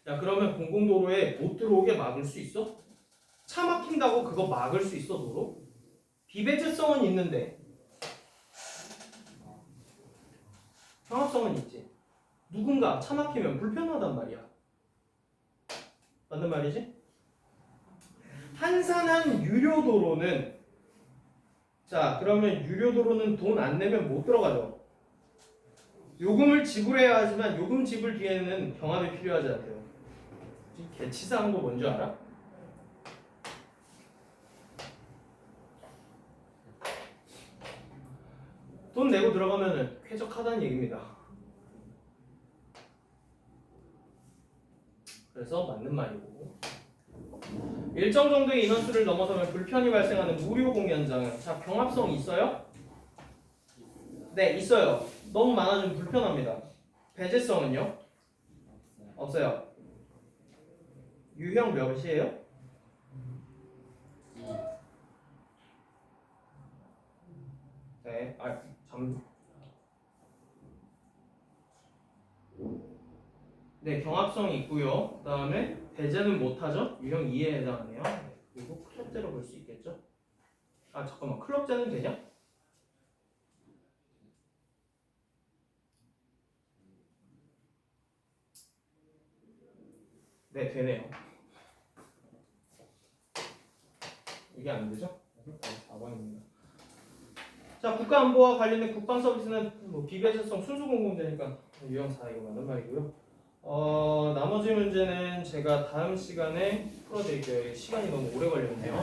야 그러면 공공도로에 못 들어오게 막을 수 있어? 차 막힌다고 그거 막을 수 있어 도로? 비배제성은 있는데 경합성은 있지. 누군가 차 막히면 불편하단 말이야. 맞는 말이지? 한산한 유료도로는 자 그러면 유료도로는 돈 안 내면 못 들어가죠. 요금을 지불해야 하지만 요금 지불 뒤에는 경합이 필요하지 않대요. 개치사한 거 뭔지 알아? 돈 내고 들어가면 쾌적하다는 얘기입니다. 그래서 맞는 말이고 일정 정도의 인원수를 넘어서면 불편이 발생하는 무료 공연장 자 경합성 있어요? 네 있어요. 너무 많아지면 불편합니다. 배제성은요? 없어요. 유형 몇이에요? 네, 네, 경합성이 있고요. 그 다음에 배제는 못하죠? 유형 2에 해당하네요. 네, 그리고 클럽제로 볼 수 있겠죠? 아 잠깐만, 클럽제는 되냐? 네, 되네요. 이게 안 되죠? 4번입니다. 자, 국가안보와 관련된 국방 서비스는 뭐 비배제성 순수 공공재니까 유형 4 이거 맞는 말이고요. 나머지 문제는 제가 다음 시간에 풀어드릴게요. 시간이 너무 오래 걸렸네요.